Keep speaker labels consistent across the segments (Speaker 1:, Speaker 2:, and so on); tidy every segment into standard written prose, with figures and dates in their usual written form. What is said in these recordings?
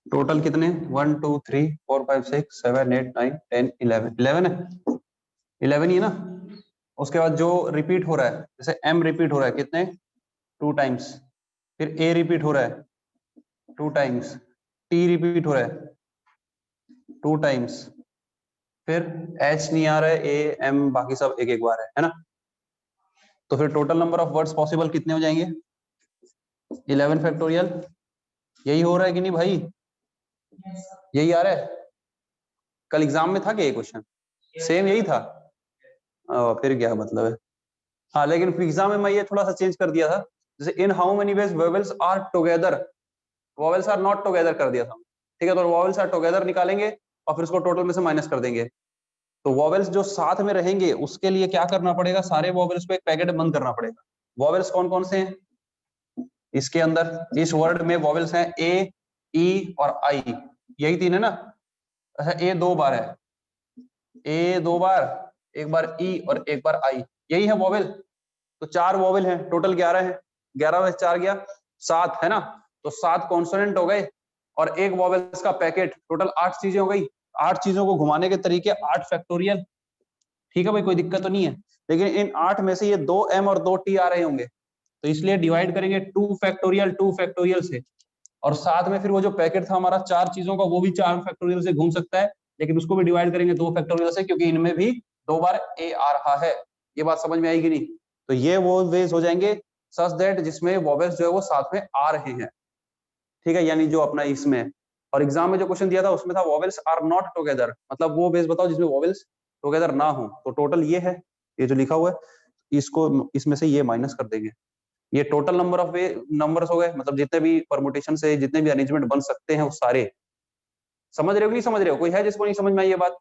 Speaker 1: Total कितने 1 2 3 4 5 6 7 8 9 10 11 11 है, 11 ही है ना। उसके बाद जो रिपीट हो रहा है, जैसे m रिपीट हो रहा है कितने 2 टाइम्स, फिर a रिपीट हो रहा है 2 टाइम्स, t रिपीट हो रहा है 2 टाइम्स, फिर h नहीं आ रहा है, a m बाकी सब एक एक बार है ना। तो फिर total number of words possible कितने हो जाएंगे 11 फैक्टोरियल। यही हो रहा है कि नहीं भाई, यही आ रहा है। कल एग्जाम में था क्या ये क्वेश्चन, सेम यही था। फिर क्या मतलब है। हाँ लेकिन एग्जाम में मैं ये थोड़ा सा चेंज कर दिया था, जैसे in how many ways vowels are together, vowels are not together कर दिया था। ठीक है, तो वोवेल्स आर टुगेदर निकालेंगे और फिर उसको टोटल में से माइनस कर देंगे। तो वोवेल्स जो साथ में रहेंगे उसके लिए क्या करना पड़ेगा, सारे वोवेल्स को एक पैकेट में बंद करना पड़ेगा। वोवेल्स कौन कौन से हैं इसके अंदर, इस वर्ड में वोवेल्स हैं ए, ई और आई, यही तीन है ना। अच्छा ए 2 बार है, ए 2 बार, एक बार ई और एक बार आई, यही है वोवेल। तो 4 वोवेल हैं, टोटल 11 है, 11 में 4 गया 7 है ना। तो 7 कॉन्सोनेंट हो गए और एक वोवेल्स का पैकेट, टोटल 8 चीजें हो गई। 8 चीजों को घुमाने के तरीके 8 फैक्टोरियल। ठीक है भाई, कोई दिक्कत तो नहीं है। लेकिन इन 8 में से ये 2 m और 2 t आ रहे होंगे, तो इसलिए डिवाइड करेंगे 2 फैक्टोरियल से। और साथ में फिर वो जो पैकेट था हमारा 4 चीजों का, वो भी 4 फैक्टोरियल से घूम सकता है, लेकिन उसको भी डिवाइड करेंगे 2 फैक्टोरियल से, क्योंकि इनमें भी 2 बार a आ रहा है। ये बात समझ में आएगी नहीं। तो ये वो वेज हो जाएंगे सच दैट जिसमें वोवेल्स जो है वो साथ में आ रहे हैं। ठीक है, यानी जो अपना इसमें, और एग्जाम में जो क्वेश्चन दिया था उसमें था वोवेल्स आर नॉट टुगेदर, मतलब वो वेज बताओ जिसमें वोवेल्स टुगेदर ना हो। तो टोटल ये है, ये जो लिखा हुआ है इसको इसमें से ये माइनस कर देंगे। ये total number of way numbers हो गए, मतलब जितने भी परमुटेशन से जितने भी अरेंजमेंट बन सकते हैं वो सारे। समझ रहे हो कि नहीं समझ रहे हो, कोई है जिसको नहीं समझ में आई ये बात,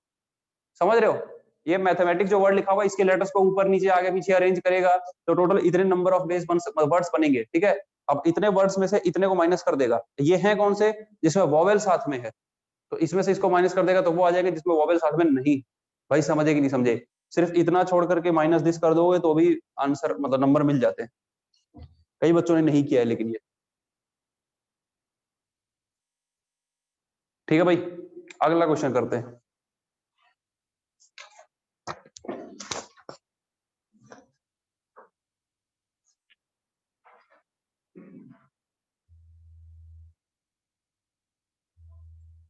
Speaker 1: समझ रहे हो। ये मैथमेटिक्स जो वर्ड लिखा हुआ है इसके लेटर्स को ऊपर नीचे आगे पीछे अरेंज करेगा तो टोटल इतने नंबर ऑफ वेज वर्ड्स बनेंगे। ठीक है, अब इतने वर्ड्स में से इतने को माइनस कर देगा, ये हैं कौन से, जिसमें वोवेल साथ में है, तो इसमें से इसको माइनस कर देगा तो वो आ जाएंगे जिसमें वोवेल साथ में नहीं। भाई समझे कि नहीं समझे, सिर्फ इतना छोड़ करके माइनस दिस कर दोगे तो भी आंसर मतलब नंबर मिल जाते हैं। कई बच्चों ने नहीं किया है लेकिन ये। ठीक है भाई, अगला क्वेश्चन करते हैं।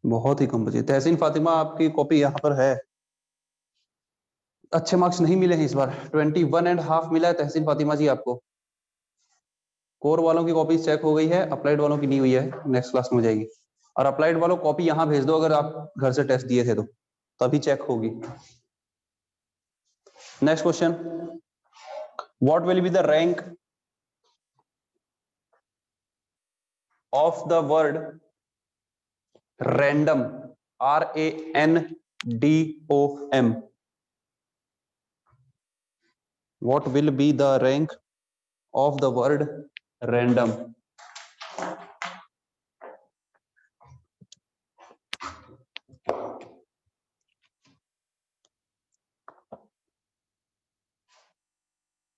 Speaker 1: बहुत ही कम बचे। तहसीन फातिमा आपकी कॉपी यहाँ पर है, अच्छे मार्क्स नहीं मिले हैं इस बार, 21.5 मिला है तहसीन फातिमा जी आपको। कोर वालों की कॉपी चेक हो गई है, अप्लाइड वालों की नहीं हुई है, नेक्स्ट क्लास में हो जाएगी। और अप्लाइड वालों कॉपी यहाँ भेज दो अगर आप घर से टेस्ट दिए थे तो, तभी चेक होगी। Next question, what will be the rank of the word random, RANDOM, what will be the rank of the word random?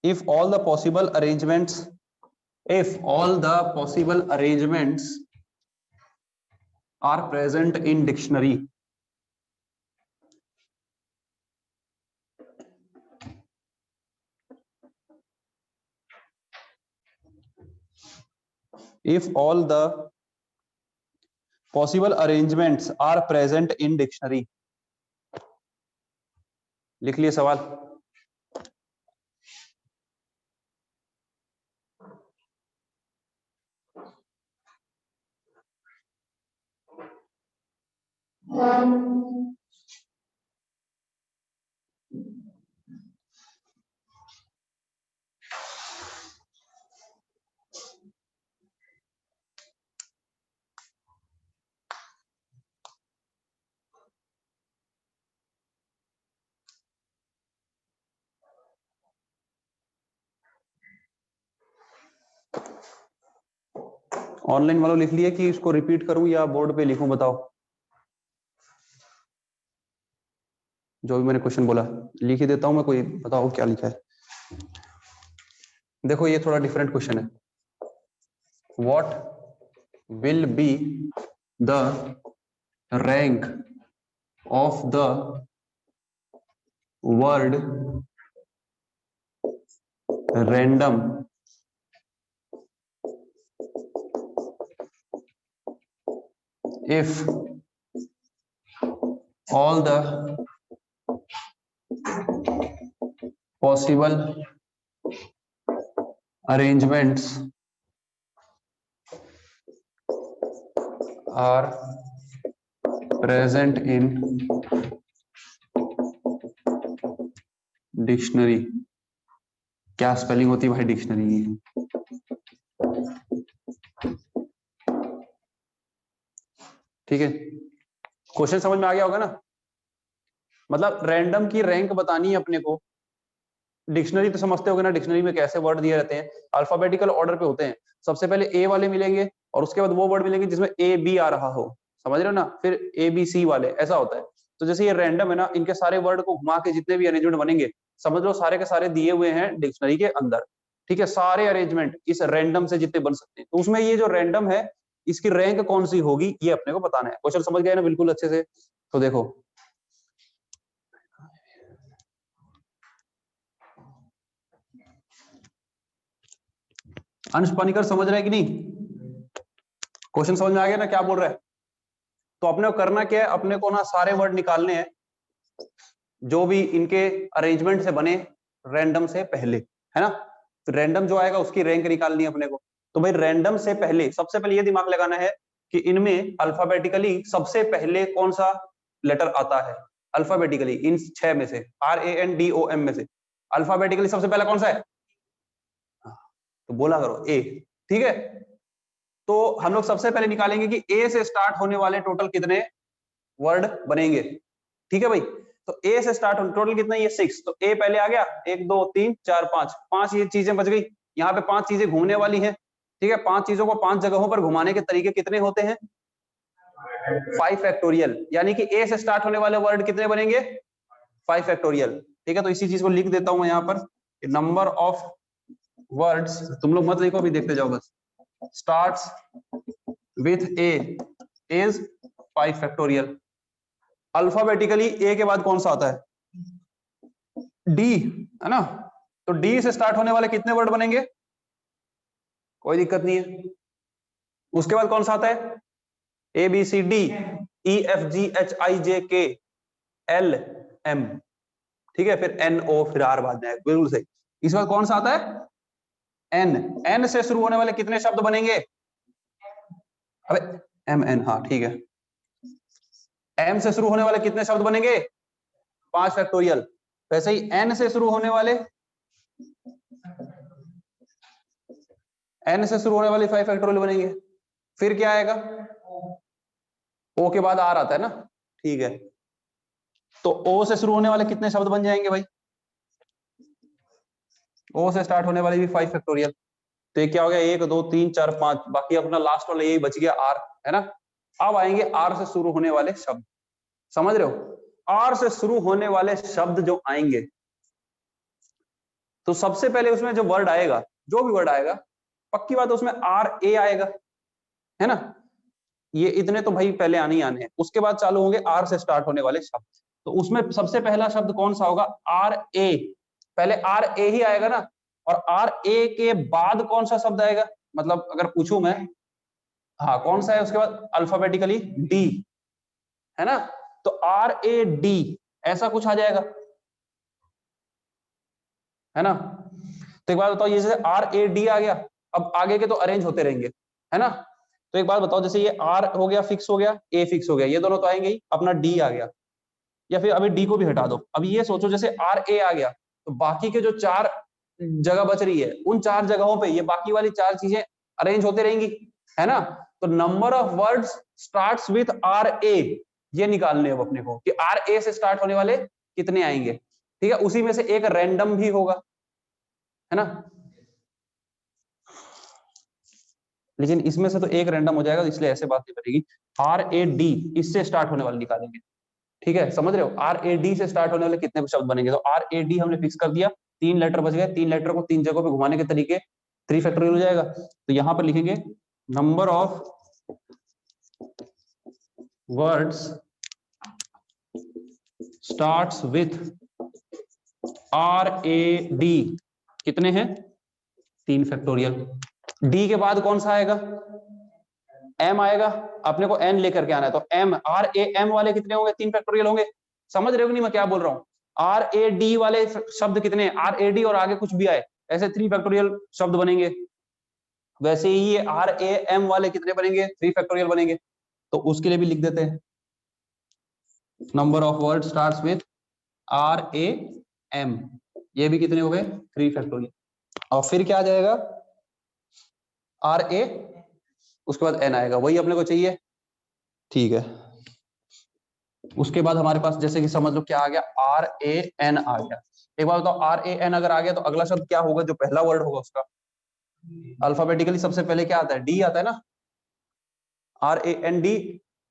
Speaker 1: If all the possible arrangements, if all the possible arrangements are present in dictionary, if all the possible arrangements are present in dictionary, लिख लिए सवाल। Online वालों लिख लिए कि इसको repeat करूं या बोर्ड पे लिखूं, बताओ। जो भी मैंने क्वेश्चन बोला लिख ही देता हूं मैं, कोई बताओ क्या लिखा है। देखो ये थोड़ा डिफरेंट क्वेश्चन है, what will be the rank of the word random if all the possible arrangements are present in dictionary। क्या स्पेलिंग होती है भाई डिक्शनरी की? ठीक है, क्वेश्चन समझ में आ गया होगा ना? मतलब रैंडम की रैंक बतानी है अपने को। डिक्शनरी तो समझते होगे ना, डिक्शनरी में कैसे वर्ड दिए रहते हैं, अल्फाबेटिकल ऑर्डर पे होते हैं। सबसे पहले ए वाले मिलेंगे और उसके बाद वो वर्ड मिलेंगे जिसमें ए बी आ रहा हो, समझ रहे हो ना? फिर ए बी सी वाले, ऐसा होता है। तो जैसे ये रैंडम है ना, इनके सारे वर्ड को घुमा के जितने भी अरेंजमेंट बनेंगे, समझ लो सारे के सारे दिए हुए हैं डिक्शनरी के अंदर। ठीक है, सारे अरेंजमेंट इस रैंडम से जितने बन सकते हैं, तो उसमें ये जो रैंडम है इसकी रैंक कौन सी होगी ये अपने को बताना है। क्वेश्चन समझ गए ना बिल्कुल अच्छे से? तो देखो, अंश पानीकर समझ रहे हैं कि नहीं? क्वेश्चन समझ में आ गया ना क्या बोल रहा है? तो अपने को करना क्या है, अपने को ना सारे वर्ड निकालने हैं जो भी इनके अरेंजमेंट से बने रैंडम से पहले, है ना? तो रैंडम जो आएगा उसकी रैंक निकालनी है अपने को। तो भाई रैंडम से पहले सबसे पहले ये दिमाग लगाना है कि इनमें अल्फाबेटिकली सबसे पहले कौन सा लेटर आता है। अल्फाबेटिकली इन 6 में से, RANDOM में से अल्फाबेटिकली सबसे पहला कौन सा है? तो बोला करो ए। ठीक है, तो हम लोग सबसे पहले निकालेंगे कि ए से स्टार्ट होने वाले टोटल कितने वर्ड बनेंगे। ठीक है भाई, तो ए से स्टार्ट होने टोटल कितना? ये 6। तो ए पहले आ गया, 1 2 3 4 5, 5 ये चीजें बच गई। यहाँ पे 5 चीजें घूमने वाली हैं। ठीक है, 5 चीजों को 5 जगहों पर घुमाने के तरीके कितने होते हैं? 5 फैक्टोरियल। यानी कि ए से स्टार्ट होने वाले वर्ड कितने बनेंगे? 5 फैक्टोरियल। ठीक है, तो इसी चीज को लिख देता हूं मैं यहाँ पर, नंबर ऑफ वर्ड्स, तुम लोग मत लिखो, अभी देखते जाओ बस। Starts with A is 5 factorial. Alphabetically A के बाद कौन सा आता है? डी, है ना? तो डी से स्टार्ट होने वाले कितने वर्ड बनेंगे? कोई दिक्कत नहीं है। उसके बाद कौन सा आता है? A B C D, E F G H I J K L M. ठीक है, फिर एन ओ, फिर आर बाद में, बिल्कुल सही। इसके बाद कौन सा आता है? एन। एन से शुरू होने वाले कितने शब्द बनेंगे? अबे एम एन, हाँ ठीक है। एम से शुरू होने वाले कितने शब्द बनेंगे? 5 फैक्टोरियल। वैसे ही एन से शुरू होने वाले, एन से शुरू होने वाले 5 फैक्टोरियल बनेंगे। फिर क्या आएगा? ओ के बाद आर आता है ना? ठीक है, तो ओ से शुरू होने वाले कितने शब्द बन जाएंगे भाई? ओ से स्टार्ट होने वाले भी 5 फैक्टोरियल। तो ये क्या हो गया? 1 2 3 4 5, बाकी अपना लास्ट वाला यही बच गया आर, है ना? अब आएंगे आर से शुरू होने वाले शब्द, समझ रहे हो? आर से शुरू होने वाले शब्द जो आएंगे, तो सबसे पहले उसमें जो वर्ड आएगा, जो भी वर्ड आएगा, पक्की बात है उसमें आर ए आएगा, है ना? ये इतने तो भाई पहले आने ही आने हैं। उसके बाद चालू होंगे आर से स्टार्ट होने वाले शब्द। तो उसमें सबसे पहला शब्द कौन सा होगा? R A. पहले आर ए ही आएगा ना, और आर ए के बाद कौन सा शब्द आएगा? मतलब अगर पूछूं मैं, हाँ कौन सा है उसके बाद? अल्फाबेटिकली डी, है ना? तो आर ए डी ऐसा कुछ आ जाएगा, है ना? तो एक बात बताओ, ये जैसे आर ए डी आ गया, अब आगे के तो अरेंज होते रहेंगे, है ना? तो एक बात बताओ, जैसे ये आर हो गया, फिक्स हो गया, ए फिक्स हो गया, ये दोनों तो आएंगे ही, अपना डी आ गया। या फिर अभी डी को भी हटा दो, अभी ये सोचो जैसे आर ए आ गया, तो बाकी के जो 4 जगह बच रही है, उन 4 जगहों पे ये बाकी वाली 4 चीजें अरेंज होते रहेंगी, है ना? तो number of words starts with R A, ये निकालने अब अपने को कि आर ए से स्टार्ट होने वाले कितने आएंगे। ठीक है, उसी में से एक रैंडम भी होगा, है ना? लेकिन इसमें से तो एक रैंडम हो जाएगा, इसलिए ऐसे बात नहीं बनेगी। आर ए डी इससे स्टार्ट होने वाले निकालेंगे। ठीक है, समझ रहे हो? आर ए डी से स्टार्ट होने वाले कितने शब्द बनेंगे? तो आर ए डी हमने फिक्स कर दिया, 3 लेटर बच गए, 3 लेटर को 3 जगहों पे घुमाने के तरीके 3 फैक्टोरियल हो जाएगा। तो यहां पर लिखेंगे number of words starts with RAD कितने हैं? 3 फैक्टोरियल। डी के बाद कौन सा आएगा? M आएगा। अपने को N लेकर के आना है, तो M RAM वाले कितने होंगे? 3 फैक्टोरियल होंगे। समझ रहे हो कि नहीं मैं क्या बोल रहा हूँ? RAD वाले शब्द कितने? RAD और आगे कुछ भी आए ऐसे 3 फैक्टोरियल शब्द बनेंगे। वैसे ही ये RAM वाले कितने बनेंगे? 3 फैक्टोरियल बनेंगे। तो उसके लिए भी लिख देते हैं, number of word starts with RAM, ये भी कितने हो गए? 3 फैक्टोरियल। और फिर क्या आ जाएगा? RA, उसके बाद N आएगा, वही अपने को चाहिए। ठीक है, उसके बाद हमारे पास जैसे कि समझ लो क्या आ गया? RAN आ गया। एक बार बताओ, RAN अगर आ गया तो अगला शब्द क्या होगा? जो पहला वर्ड होगा उसका अल्फाबेटिकली सबसे पहले क्या आता है? डी आता है ना। RAND।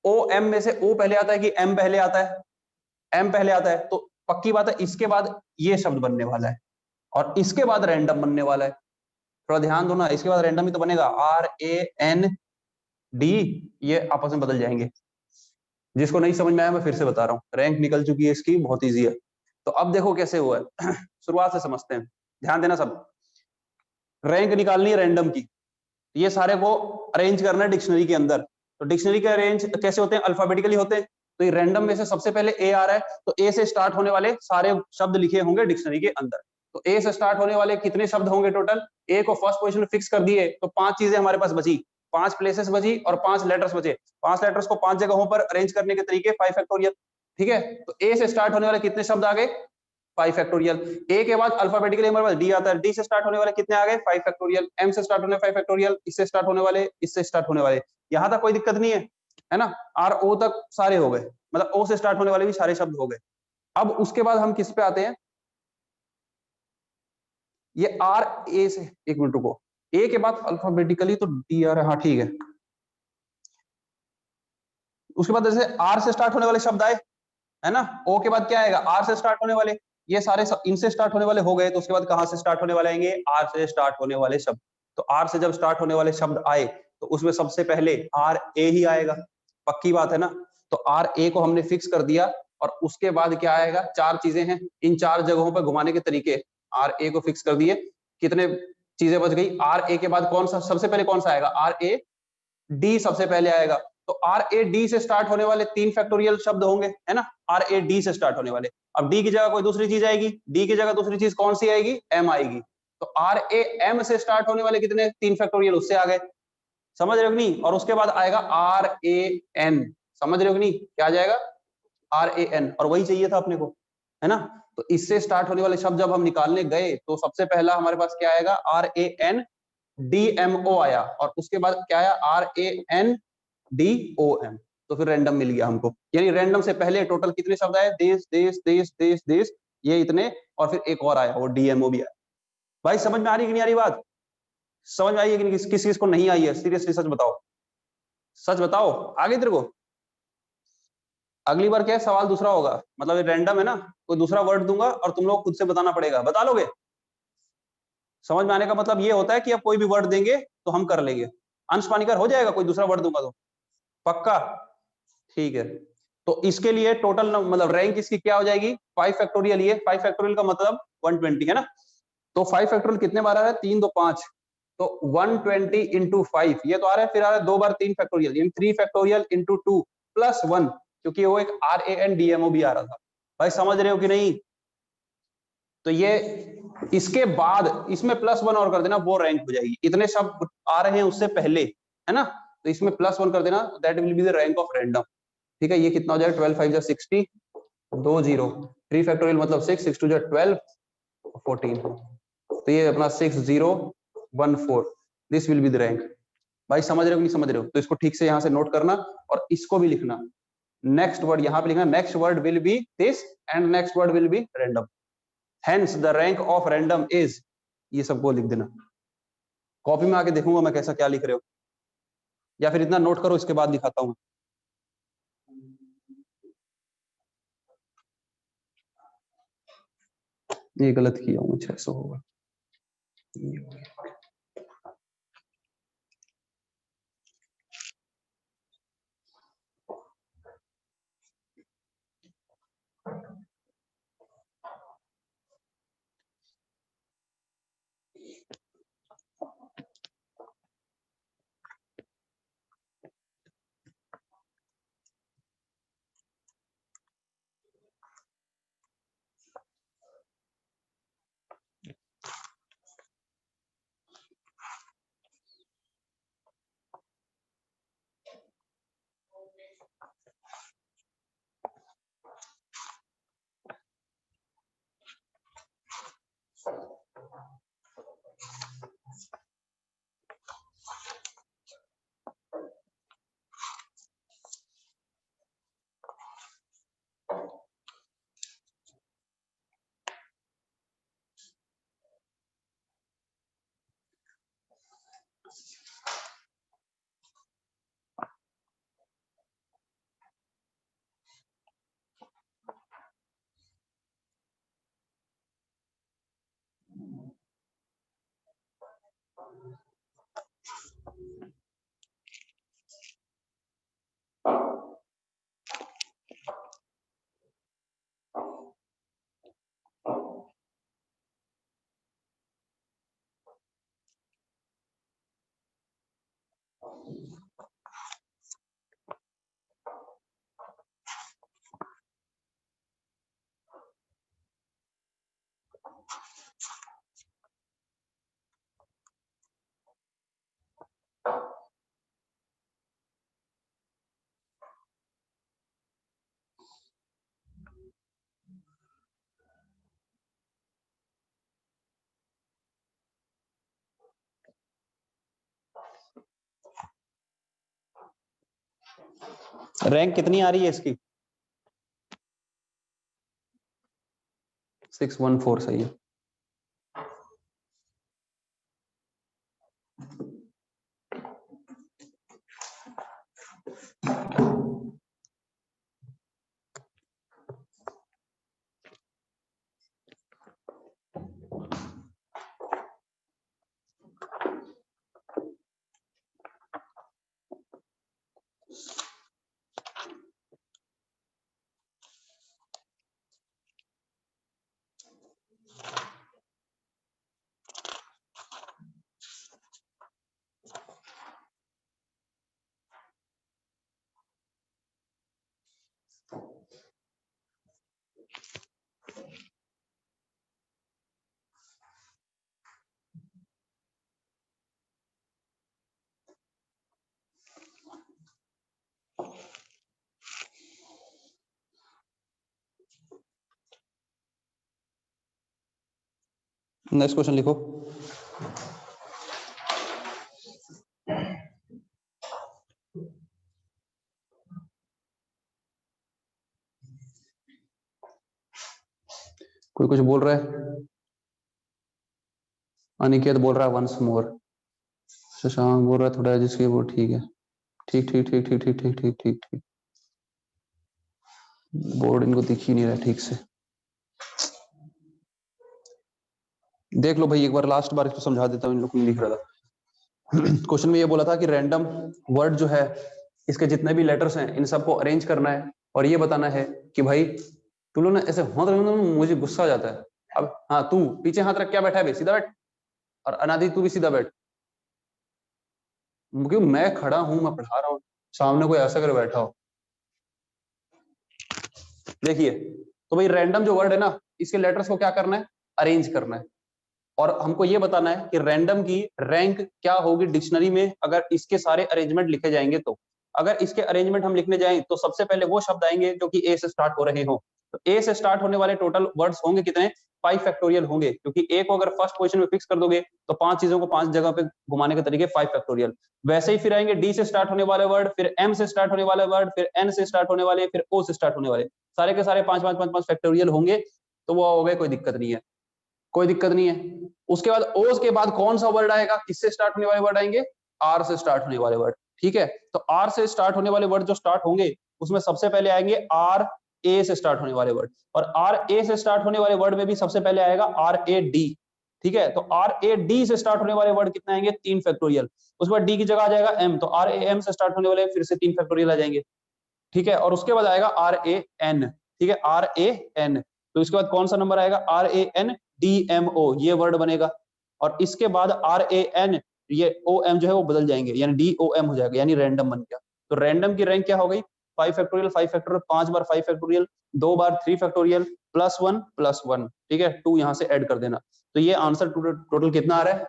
Speaker 1: OM में से O पहले आता है कि M पहले आता है? M पहले आता है, तो पक्की बात है इसके बाद ये शब्द बनने वाला है और इसके बाद रैंडम बनने वाला है। थोड़ा ध्यान दो ना, इसके बाद रैंडम ही तो बनेगा। RAND, ये आपस में बदल जाएंगे। जिसको नहीं समझ में आया मैं फिर से बता रहा हूँ, रैंक निकल चुकी है इसकी, बहुत ईजी है। तो अब देखो कैसे हुआ है। शुरुआत से समझते हैं, ध्यान देना सब। रैंक निकालनी है रैंडम की, ये सारे को अरेंज करना है डिक्शनरी के अंदर। तो डिक्शनरी के अरेंज कैसे होते हैं? अल्फाबेटिकली होते हैं। तो ये रैंडम में से सबसे पहले ए आ रहा है, तो ए से स्टार्ट होने वाले सारे शब्द लिखे होंगे डिक्शनरी के अंदर। तो ए से स्टार्ट होने वाले कितने शब्द होंगे टोटल? ए को फर्स्ट पोजीशन में फिक्स कर दिए तो 5 चीजें हमारे पास बची, 5 प्लेसेस बची और 5 लेटर्स बचे। 5 लेटर्स को 5 जगहों पर अरेंज करने के तरीके 5 फैक्टोरियल। ठीक है, तो ए से स्टार्ट होने वाले कितने शब्द आ गए? 5 फैक्टोरियल। ए के बाद अल्फाबेटिकली हमारे पास डी आता है, डी से स्टार्ट होने वाले कितने आ गए? 5 फैक्टोरियल। एम से स्टार्ट होने 5 फैक्टोरियल, इससे स्टार्ट होने वाले, इससे स्टार्ट होने वाले। यहां तक कोई दिक्कत नहीं है ना? RO तक सारे हो गए, मतलब O से स्टार्ट होने वाले भी सारे शब्द हो गए। अब उसके बाद हम किस पे आते हैं? ये RA से, एक मिनट रुको, ए के बाद अल्फाबेटिकली तो डी आ रहा है, हाँ ठीक है। उसके बाद जैसे आर से स्टार्ट होने वाले शब्द आए, है ना? ओ के बाद क्या आएगा? आर से स्टार्ट होने वाले। ये सारे इनसे स्टार्ट होने वाले हो गए, तो उसके बाद कहां से स्टार्ट होने वाले आएंगे? आर से स्टार्ट होने वाले शब्द। तो आर से जब स्टार्ट होने वाले शब्द आए तो उसमें सबसे पहले RA ही आएगा, पक्की बात है ना? तो RA को हमने फिक्स कर दिया और उसके बाद क्या आएगा? 4 चीजें हैं, इन 4 जगहों पर घुमाने के तरीके RA को फिक्स कर दिए। कितने चीजें बच गई? RA के बाद कौन सा सबसे पहले कौन सा आएगा? RAD सबसे पहले आएगा। तो RAD से स्टार्ट होने वाले 3 फैक्टोरियल शब्द होंगे, है ना? RAD से स्टार्ट होने वाले। अब डी की जगह कोई दूसरी चीज आएगी, डी की जगह दूसरी चीज कौन सी आएगी? M आएगी। तो RAM से स्टार्ट होने वाले कितने? 3 फैक्टोरियल, उससे आ गए। समझ रहे हो कि नहीं? और उसके बाद आएगा RAN, समझ रहे हो कि नहीं? क्या आ जाएगा? RAN, और वही चाहिए था अपने को, है ना? तो इससे स्टार्ट होने वाले शब्द जब हम निकालने गए तो सबसे पहला हमारे पास क्या आएगा? RANDMO आया, और उसके बाद क्या आया? RANDOM। तो फिर रैंडम मिल गया हमको, यानी रैंडम से पहले टोटल कितने शब्द आए? देश देश देश देश देश, ये इतने, और फिर एक और आया वो DMO भी आया। भाई समझ में आ रही कि नहीं आ रही बात? समझ में आई है कि नहीं? किस किस को नहीं आई है? सीरियसली सच बताओ, सच बताओ, आ गई तेरे को? अगली बार क्या है, सवाल दूसरा होगा, मतलब ये रैंडम है ना, कोई दूसरा वर्ड दूंगा और तुम लोग खुद से बताना पड़ेगा। बता लोगे? समझ में आने का मतलब ये होता है कि अब कोई भी वर्ड देंगे तो हम कर लेंगे। अंश पानीकर हो जाएगा, कोई दूसरा वर्ड दूंगा तो? पक्का? ठीक है। तो इसके लिए टोटल मतलब रैंक इसकी क्या हो जाएगी? 5 फैक्टोरियल। ये 5 फैक्टोरियल का मतलब 120 है ना? तो 5 फैक्टोरियल कितने बार आ रहा है? 3 2 5, तो 120 इंटू 5 ये तो आ रहा है। फिर आ रहा है 2 बार 3 फैक्टोरियल, यानी 3 फैक्टोरियल इंटू 2 प्लस 1, क्योंकि वो एक RANDMO भी आ रहा था। भाई समझ रहे हो कि नहीं? तो ये इसके बाद इसमें प्लस 1 और कर देना, वो रैंक हो जाएगी। इतने शब्द आ रहे हैं उससे पहले, है ना? तो इसमें प्लस 1 कर देना, that will be the rank of random. ठीक है, ये कितना हो जाएगा? 12 5 जा 60, 2 0, 3 फैक्टोरियल मतलब 6, 6 2 जा 12, 14। तो ये अपना 6 0 1 4, this will be the rank. भाई समझ रहे हो कि नहीं समझ रहे हो? तो इसको ठीक से यहाँ से नोट करना और इसको भी लिखना। नेक्स्ट वर्ड यहाँ पे लिखना, next word will be this and next word will be random, hence the rank of random is, ये सबको लिख देना। कॉपी में आके देखूंगा मैं कैसा क्या लिख रहे हो, या फिर इतना नोट करो, इसके बाद दिखाता हूँ। ये गलत किया हूँ, 600 होगा। रैंक कितनी आ रही है इसकी? 614 सही है। नेक्स्ट क्वेश्चन लिखो। कोई कुछ बोल रहा है? अनिकेत बोल रहा है वंस मोर। शशांक बोल रहा है थोड़ा जिसकी वो ठीक है। ठीक ठीक ठीक ठीक ठीक ठीक ठीक ठीक ठीक। बोर्ड इनको दिख ही नहीं रहा ठीक से। देख लो भाई एक बार लास्ट बार इसको समझा देता हूँ, इन लोग को नहीं दिख रहा था। क्वेश्चन में ये बोला था कि रैंडम वर्ड जो है इसके जितने भी लेटर्स हैं इन सबको अरेंज करना है और ये बताना है कि भाई तुम लोग ना ऐसे हाथ रख, मुझे गुस्सा आ जाता है। अब हाँ तू पीछे हाथ रख, क्या बैठा है भाई, सीधा बैठ। और अनादि तू भी सीधा बैठ, क्योंकि मैं खड़ा हूं, मैं पढ़ा रहा हूँ, सामने कोई ऐसा कर बैठा हो। देखिए तो भाई रैंडम जो वर्ड है ना इसके लेटर्स को क्या करना है, अरेंज करना है। और हमको ये बताना है कि रैंडम की रैंक क्या होगी डिक्शनरी में अगर इसके सारे अरेंजमेंट लिखे जाएंगे। तो अगर इसके अरेंजमेंट हम लिखने जाएं तो सबसे पहले वो शब्द आएंगे जो कि ए से स्टार्ट हो रहे हो। तो ए से स्टार्ट होने वाले टोटल वर्ड्स होंगे कितने, 5 फैक्टोरियल होंगे, क्योंकि ए को अगर फर्स्ट पोजीशन में फिक्स कर दोगे तो 5 चीजों को 5 जगह पे घुमाने के तरीके 5 फैक्टोरियल। वैसे ही फिर आएंगे डी से स्टार्ट होने वाले वर्ड, फिर एम से स्टार्ट होने वाले वर्ड, फिर एन से स्टार्ट होने वाले, फिर ओ से स्टार्ट होने वाले, सारे के सारे 5 फैक्टोरियल होंगे। तो वो हो गए, कोई दिक्कत नहीं है, कोई दिक्कत नहीं है। उसके बाद ओज के बाद कौन सा वर्ड आएगा, किससे स्टार्ट होने वाले वर्ड आएंगे, आर से स्टार्ट होने वाले वर्ड। ठीक है, तो आर से स्टार्ट होने वाले वर्ड जो स्टार्ट होंगे उसमें सबसे पहले आएंगे आर ए से स्टार्ट होने वाले वर्ड, और आर ए से स्टार्ट होने वाले वर्ड में भी सबसे पहले आएगा आर ए डी। ठीक है, तो आर ए डी से स्टार्ट होने वाले वर्ड कितने आएंगे, 3 फैक्टोरियल। उसके बाद डी की जगह आ जाएगा एम, तो आर ए एम से स्टार्ट होने वाले फिर से 3 फैक्टोरियल आ जाएंगे। ठीक है, और उसके बाद आएगा आर ए एन। ठीक है, आर ए एन, तो इसके बाद कौन सा नंबर आएगा, R A N D M O, ये वर्ड बनेगा। और इसके बाद आर ए एन, ये ओ एम जो है वो बदल जाएंगे, यानी डी ओ एम हो जाएगा, यानी रैंडम बन गया। तो रैंडम की रैंक क्या हो गई, 5 फैक्टोरियल 5 फैक्टोरियल, 5 बार 5 फैक्टोरियल, 2 बार 3 फैक्टोरियल, प्लस 1 प्लस 1। ठीक है, 2 यहां से ऐड कर देना। तो ये आंसर टोटल कितना आ रहा है,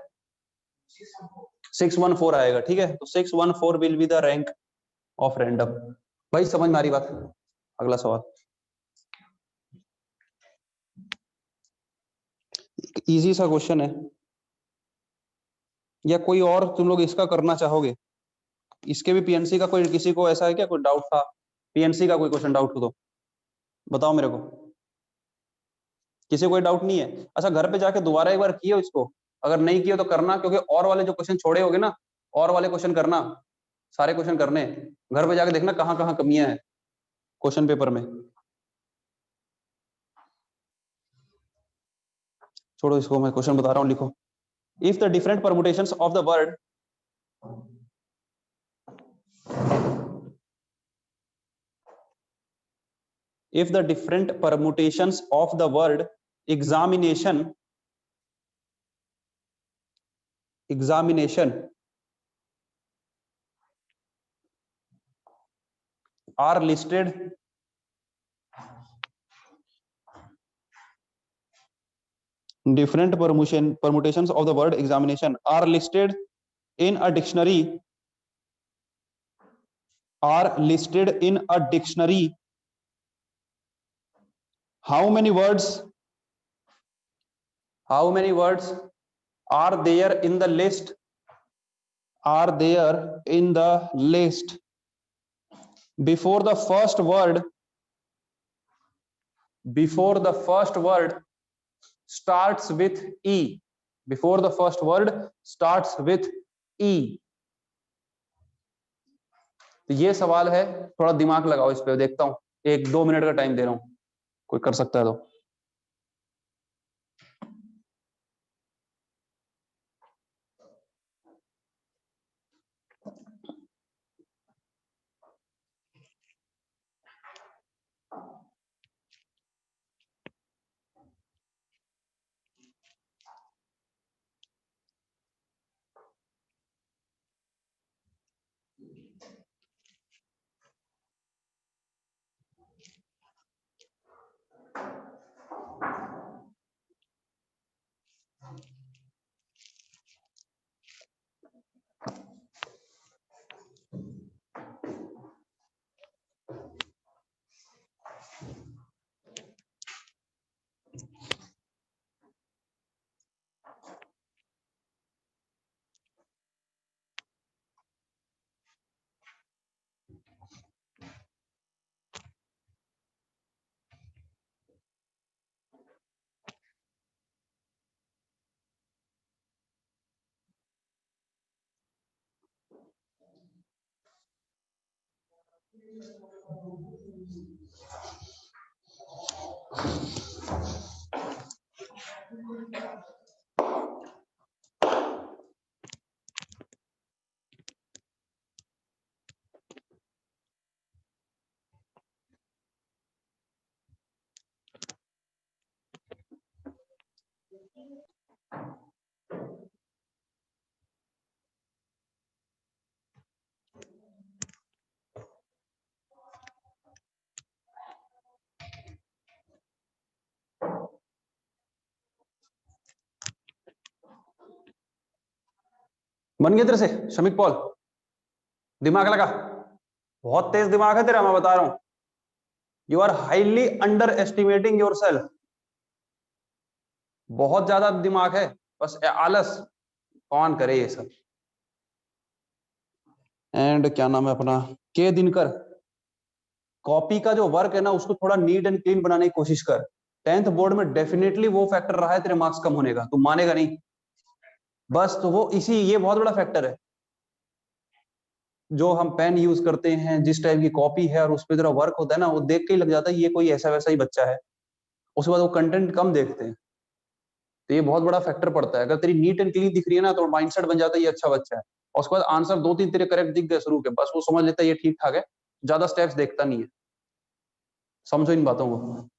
Speaker 1: 614 आएगा। ठीक है, तो 614 will be the rank of random. भाई समझ में आ रही बात? अगला सवाल, इजी सा क्वेश्चन है, या कोई और तुम लोग इसका करना चाहोगे? इसके भी पीएनसी का कोई, किसी को ऐसा है क्या कोई डाउट था, पीएनसी का कोई क्वेश्चन डाउट हो तो बताओ मेरे को। किसी को कोई डाउट नहीं है? अच्छा घर पे जाके दोबारा एक बार किए इसको, अगर नहीं किए तो करना, क्योंकि और वाले जो क्वेश्चन छोड़े होगे ना, और वाले क्वेश्चन करना, सारे क्वेश्चन करने, घर पे जाके देखना कहाँ कहाँ कमियां हैं क्वेश्चन पेपर में। छोड़ो इसको, मैं क्वेश्चन बता रहा हूँ, लिखो। If the different permutations of the word if the different permutations of the word examination are listed permutations of the word examination are listed in a dictionary, how many words are there in the list before the first word starts with E. Before the first word starts with E. तो ये सवाल है, थोड़ा दिमाग लगाओ इस पे, देखता हूं, 1-2 मिनट का टाइम दे रहा हूं, कोई कर सकता है तो। बन गया तेरे से शमिक पॉल? दिमाग लगा, बहुत तेज दिमाग है तेरा, मैं बता रहा हूं। You are highly underestimating yourself. बहुत ज्यादा दिमाग है, बस आलस। कौन करे ये सब? एंड क्या नाम है अपना, के दिनकर। कॉपी का जो वर्क है ना, उसको थोड़ा नीट एंड क्लीन बनाने की कोशिश कर। 10th बोर्ड में डेफिनेटली वो फैक्टर रहा है तेरे मार्क्स कम होने का, तू मानेगा नहीं। बस तो वो इसी, ये बहुत बड़ा फैक्टर है। जो हम पेन यूज करते हैं, जिस टाइप की कॉपी है और उस पर तेरा वर्क होता है ना, वो देख के ही लग जाता है ये कोई ऐसा वैसा ही बच्चा है। उसके बाद वो कंटेंट कम देखते हैं। तो ये बहुत बड़ा फैक्टर पड़ता है। अगर तेरी नीट एंड क्लीन दिख रही है ना, तो माइंडसेट बन जाता है ये अच्छा बच्चा है। और उसके बाद आंसर 2-3 तेरे करेक्ट दिख गए शुरू के, बस वो समझ लेता है ये ठीक ठाक है, ज्यादा स्टेप्स देखता नहीं है। समझो इन बातों को।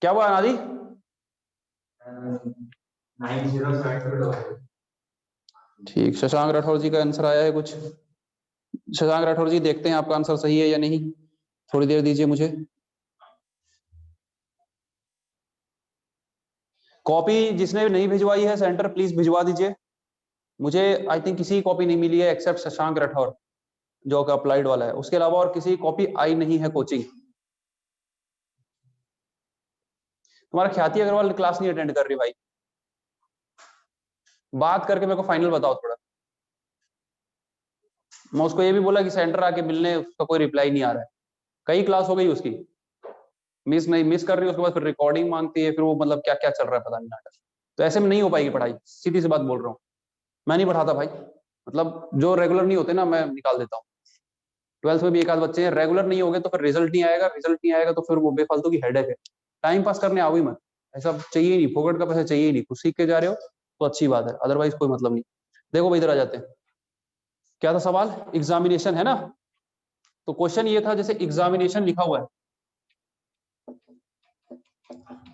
Speaker 1: क्या हुआ अनादि? 9072। ठीक, शशांक राठौर जी का आंसर आया है कुछ। शशांक राठौर जी, देखते हैं आपका आंसर सही है या नहीं, थोड़ी देर दीजिए मुझे। कॉपी जिसने नहीं भिजवाई है सेंटर, प्लीज भिजवा दीजिए मुझे। आई थिंक किसी की कॉपी नहीं मिली है एक्सेप्ट शशांक राठौर, जो कि अप्लाइड वाला है। उसके अलावा और किसी की कॉपी आई नहीं है कोचिंग। तुम्हारा ख्याति अग्रवाल क्लास नहीं अटेंड कर रही भाई, बात करके मेरे को फाइनल बताओ थोड़ा। मैं उसको ये भी बोला कि सेंटर आके मिलने, उसका कोई रिप्लाई नहीं आ रहा है। कई क्लास हो गई उसकी, मिस नहीं मिस कर रही है, उसके बाद फिर रिकॉर्डिंग मांगती है, फिर वो मतलब क्या क्या चल रहा है पता नहीं नाटक। तो ऐसे में नहीं हो पाएगी पढ़ाई, सीधी सी बात बोल रहा हूँ। मैं नहीं पढ़ाता भाई, मतलब जो रेगुलर नहीं होते ना, मैं निकाल देता हूँ। 12th में भी एक आध बच्चे हैं रेगुलर नहीं होंगे, तो फिर रिजल्ट नहीं आएगा, रिजल्ट नहीं आएगा तो फिर वो बेफालतू की हेडेक है। टाइम पास करने आओ ही मत, ऐसा चाहिए ही नहीं, फोकट का पैसा चाहिए ही नहीं। कुछ सीख के जा रहे हो तो अच्छी बात है, अदरवाइज कोई मतलब नहीं। देखो भाई, इधर आ जाते हैं। क्या था सवाल? एग्जामिनेशन है ना? तो क्वेश्चन ये था, जैसे एग्जामिनेशन लिखा हुआ है,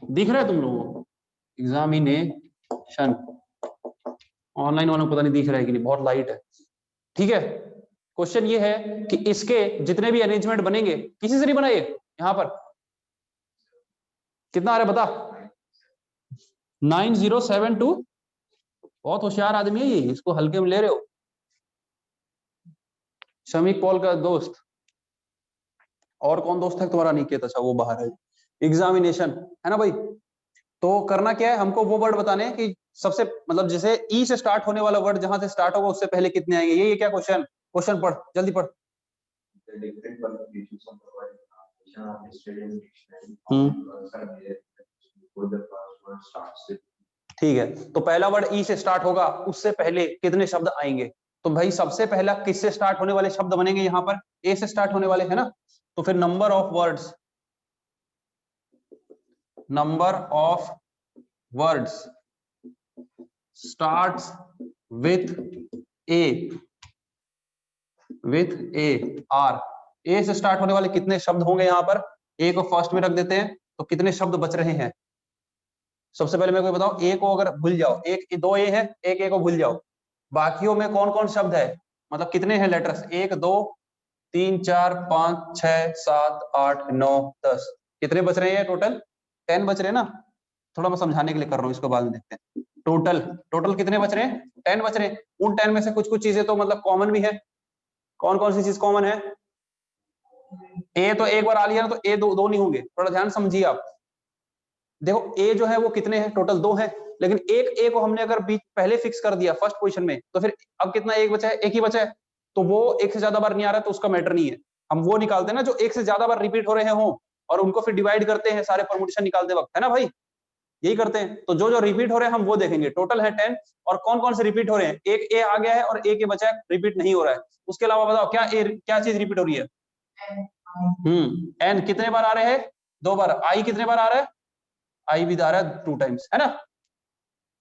Speaker 1: दिख रहा है तुम लोगों को? एग्जामिनेशन। ऑनलाइन वालों को पता नहीं दिख रहा है कि नहीं, बहुत लाइट है। ठीक है, क्वेश्चन ये है कि इसके जितने भी अरेंजमेंट बनेंगे, किसी से नहीं बनाए यहां पर। कितना आ रहा है बता? 9072। बहुत होशियार आदमी है ये, इसको हल्के में ले रहे हो। शमीक पॉल का दोस्त। और कौन दोस्त है तुम्हारा? निकेत, अच्छा वो बाहर है। एग्जामिनेशन है ना भाई? तो करना क्या है, हमको वो वर्ड बताने हैं कि सबसे मतलब जैसे ई से स्टार्ट होने वाला वर्ड जहां से स्टार्ट होगा उससे पहले कितने आएंगे। ये क्या क्वेश्चन, क्वेश्चन पढ़ जल्दी पढ़। ठीक है, तो पहला वर्ड ई से स्टार्ट होगा, उससे पहले कितने शब्द आएंगे। तो भाई सबसे पहला किससे स्टार्ट होने वाले शब्द बनेंगे, यहाँ पर ए से स्टार्ट होने वाले है ना। तो फिर number of words, number of words starts with A, with A R. A से स्टार्ट होने वाले कितने शब्द होंगे यहाँ पर, ए को फर्स्ट में रख देते हैं, तो कितने शब्द बच रहे हैं। सबसे पहले मेरे को बताओ, ए को अगर भूल जाओ, एक दो ए है, एक ए को भूल जाओ, बाकियों में कौन कौन शब्द है, मतलब कितने हैं लेटर्स, 1 2 3 4 5 6 7 8 9 10, कितने बच रहे हैं टोटल, 10 बच रहे हैं ना। थोड़ा मैं समझाने के लिए कर रहा हूँ, इसको बाद में देखते हैं। टोटल टोटल कितने बच रहे हैं, 10 बच रहे हैं। उन 10 में से कुछ कुछ चीजें तो मतलब कॉमन भी है। कौन कौन सी चीज कॉमन है, ए तो एक बार आ लिया ना, तो ए दो नहीं होंगे, थोड़ा ध्यान समझिए आप। देखो ए जो है वो कितने हैं, टोटल 2 है, लेकिन एक ए को हमने अगर बीच पहले फिक्स कर दिया फर्स्ट पोजीशन में, तो फिर अब कितना एक बचा है, एक ही बचा है, तो वो एक से ज्यादा बार नहीं आ रहा है, तो उसका मैटर नहीं है। हम वो निकालते हैं ना जो एक से ज्यादा बार रिपीट हो रहे हो, और उनको फिर डिवाइड करते हैं सारे परमुटेशन निकालते वक्त, है ना भाई, यही करते हैं। तो जो जो रिपीट हो रहे हैं हम वो देखेंगे, टोटल है 10, और कौन कौन से रिपीट हो रहे हैं, एक ए आ गया है और एक ए बचा है रिपीट नहीं हो रहा है। उसके अलावा बताओ क्या क्या चीज रिपीट हो रही है, एन कितने बार आ रहे हैं, 2 बार। आई कितने बार आ रहा है, आई भी आ रहा है 2 टाइम्स, है ना,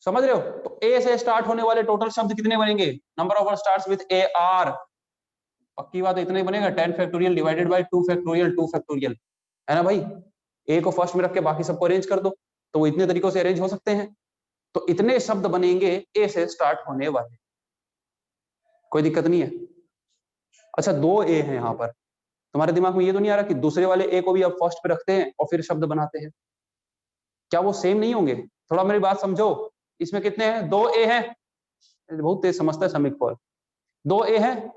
Speaker 1: समझ रहे हो। तो ए से स्टार्ट होने वाले टोटल शब्द कितने बनेंगे, number of word starts with A R, पक्की बात है इतना ही बनेगा, 10 factorial divided by 2 factorial 2 factorial, है ना भाई। ए को फर्स्ट में रख के बाकी सबको अरेंज कर दो, तो वो इतने तरीकों से अरेंज हो सकते हैं। तो इतने शब्द बनेंगे ए से स्टार्ट होने वाले, कोई दिक्कत नहीं है। अच्छा 2 ए हैं यहाँ पर, तुम्हारे दिमाग में ये तो नहीं आ रहा कि दूसरे वाले ए को भी अब फर्स्ट पे रखते हैं और फिर शब्द बनाते हैं, क्या वो सेम नहीं होंगे, थोड़ा मेरी बात समझो। इसमें कितने हैं, 2 ए हैं, बहुत तेज समझता है समीक पॉल। 2 ए है,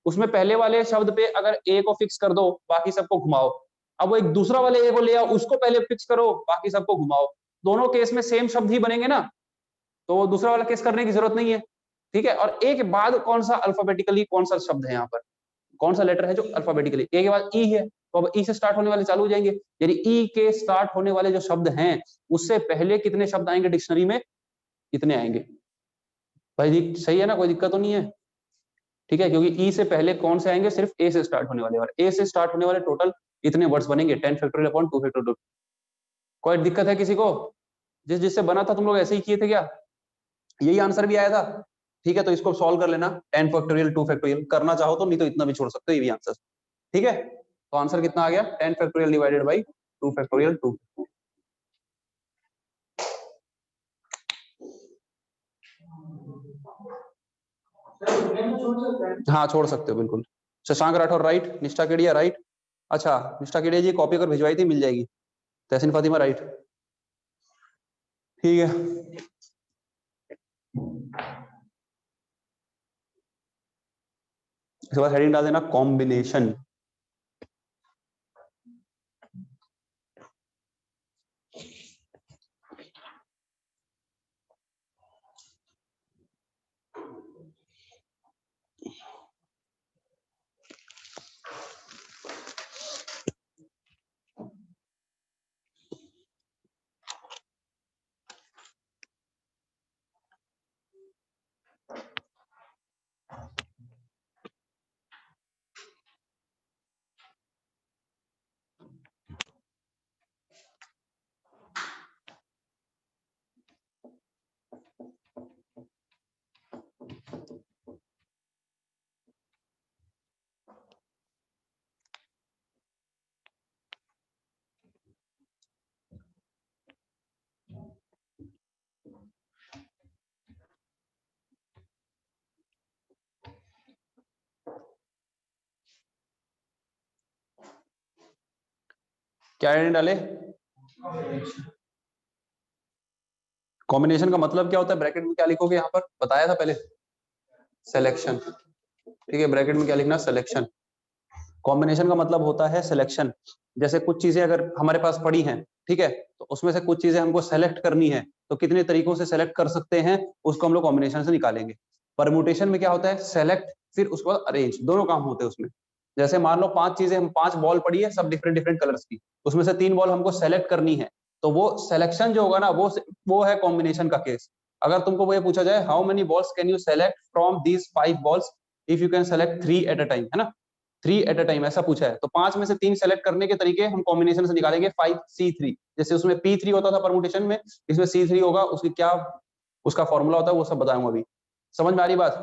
Speaker 1: उसमें पहले वाले शब्द पे अगर ए को फिक्स कर दो, बाकी सबको घुमाओ। अब वो एक दूसरा वाले ए को ले आओ, उसको पहले फिक्स करो, बाकी सबको घुमाओ। दोनों केस में सेम शब्द ही बनेंगे ना, तो दूसरा वाला केस करने की जरूरत नहीं है। ठीक है, और ए के बाद कौन सा अल्फाबेटिकली कौन सा शब्द है यहाँ पर, कौन सा लेटर है जो अल्फाबेटिकली, ए के बाद ई है, तो अब ई से स्टार्ट होने वाले चालू हो जाएंगे। यानी ई के स्टार्ट होने वाले जो शब्द हैं उससे पहले कितने शब्द आएंगे डिक्शनरी में, कितने आएंगे भाई, सही है ना, कोई दिक्कत तो नहीं है। ठीक है, क्योंकि ई से पहले कौन से आएंगे, सिर्फ ए से स्टार्ट होने वाले, और ए से स्टार्ट होने वाले टोटल इतने वर्ड्स बनेंगे, 10 फैक्टोरियल अपॉन 2 फैक्टोरियल। कोई दिक्कत है किसी को, जिससे बना था तुम लोग ऐसे ही किए थे क्या, यही आंसर भी आया था। ठीक है, तो इसको सॉल्व कर लेना, 10 फैक्टोरियल 2 फैक्टोरियल करना चाहो तो, नहीं तो इतना भी छोड़ सकते हो, ये भी आंसर। ठीक है, तो आंसर कितना आ गया, 10 फैक्टोरियल डिवाइडेड बाई 2 फैक्टोरियल 2। हाँ छोड़ सकते हो बिल्कुल। शशांक राठौर राइट, निष्ठा केडिया राइट। अच्छा निष्ठा केडिया जी कॉपी अगर भिजवाई थी मिल जाएगी। तहसीन फातिमा राइट, ठीक है। इसके बाद हेडिंग डाल देना कॉम्बिनेशन। क्या हेडिंग डाले, कॉम्बिनेशन का मतलब क्या होता है, ब्रैकेट में क्या लिखोगे, यहाँ पर बताया था पहले, सिलेक्शन। ठीक है, ब्रैकेट में क्या लिखना, सिलेक्शन। कॉम्बिनेशन का मतलब होता है सिलेक्शन। जैसे कुछ चीजें अगर हमारे पास पड़ी हैं, ठीक है, तो उसमें से कुछ चीजें हमको सेलेक्ट करनी है, तो कितने तरीकों से सेलेक्ट कर सकते हैं, उसको हम लोग कॉम्बिनेशन से निकालेंगे। परम्यूटेशन में क्या होता है, सेलेक्ट फिर उसके बाद अरेंज, दोनों काम होते हैं उसमें। जैसे मान लो 5 चीजें, हम 5 बॉल पड़ी है सब डिफरेंट डिफरेंट कलर्स की, उसमें से 3 बॉल हमको सेलेक्ट करनी है, तो वो सिलेक्शन जो होगा ना वो है कॉम्बिनेशन का केस। अगर तुमको वो ये पूछा जाए how many balls can you select from these 5 balls, if you can select 3 at a time, है ना, 3 एट अ टाइम ऐसा पूछा है, तो 5 में से 3 सेलेक्ट करने के तरीके हम कॉम्बिनेशन से निकालेंगे 5C3। जैसे उसमें P3 होता था परमुटेशन में, इसमें C3 होगा, उसकी क्या उसका फॉर्मूला होता है वो सब बताऊंगा अभी। समझ में आ रही बात?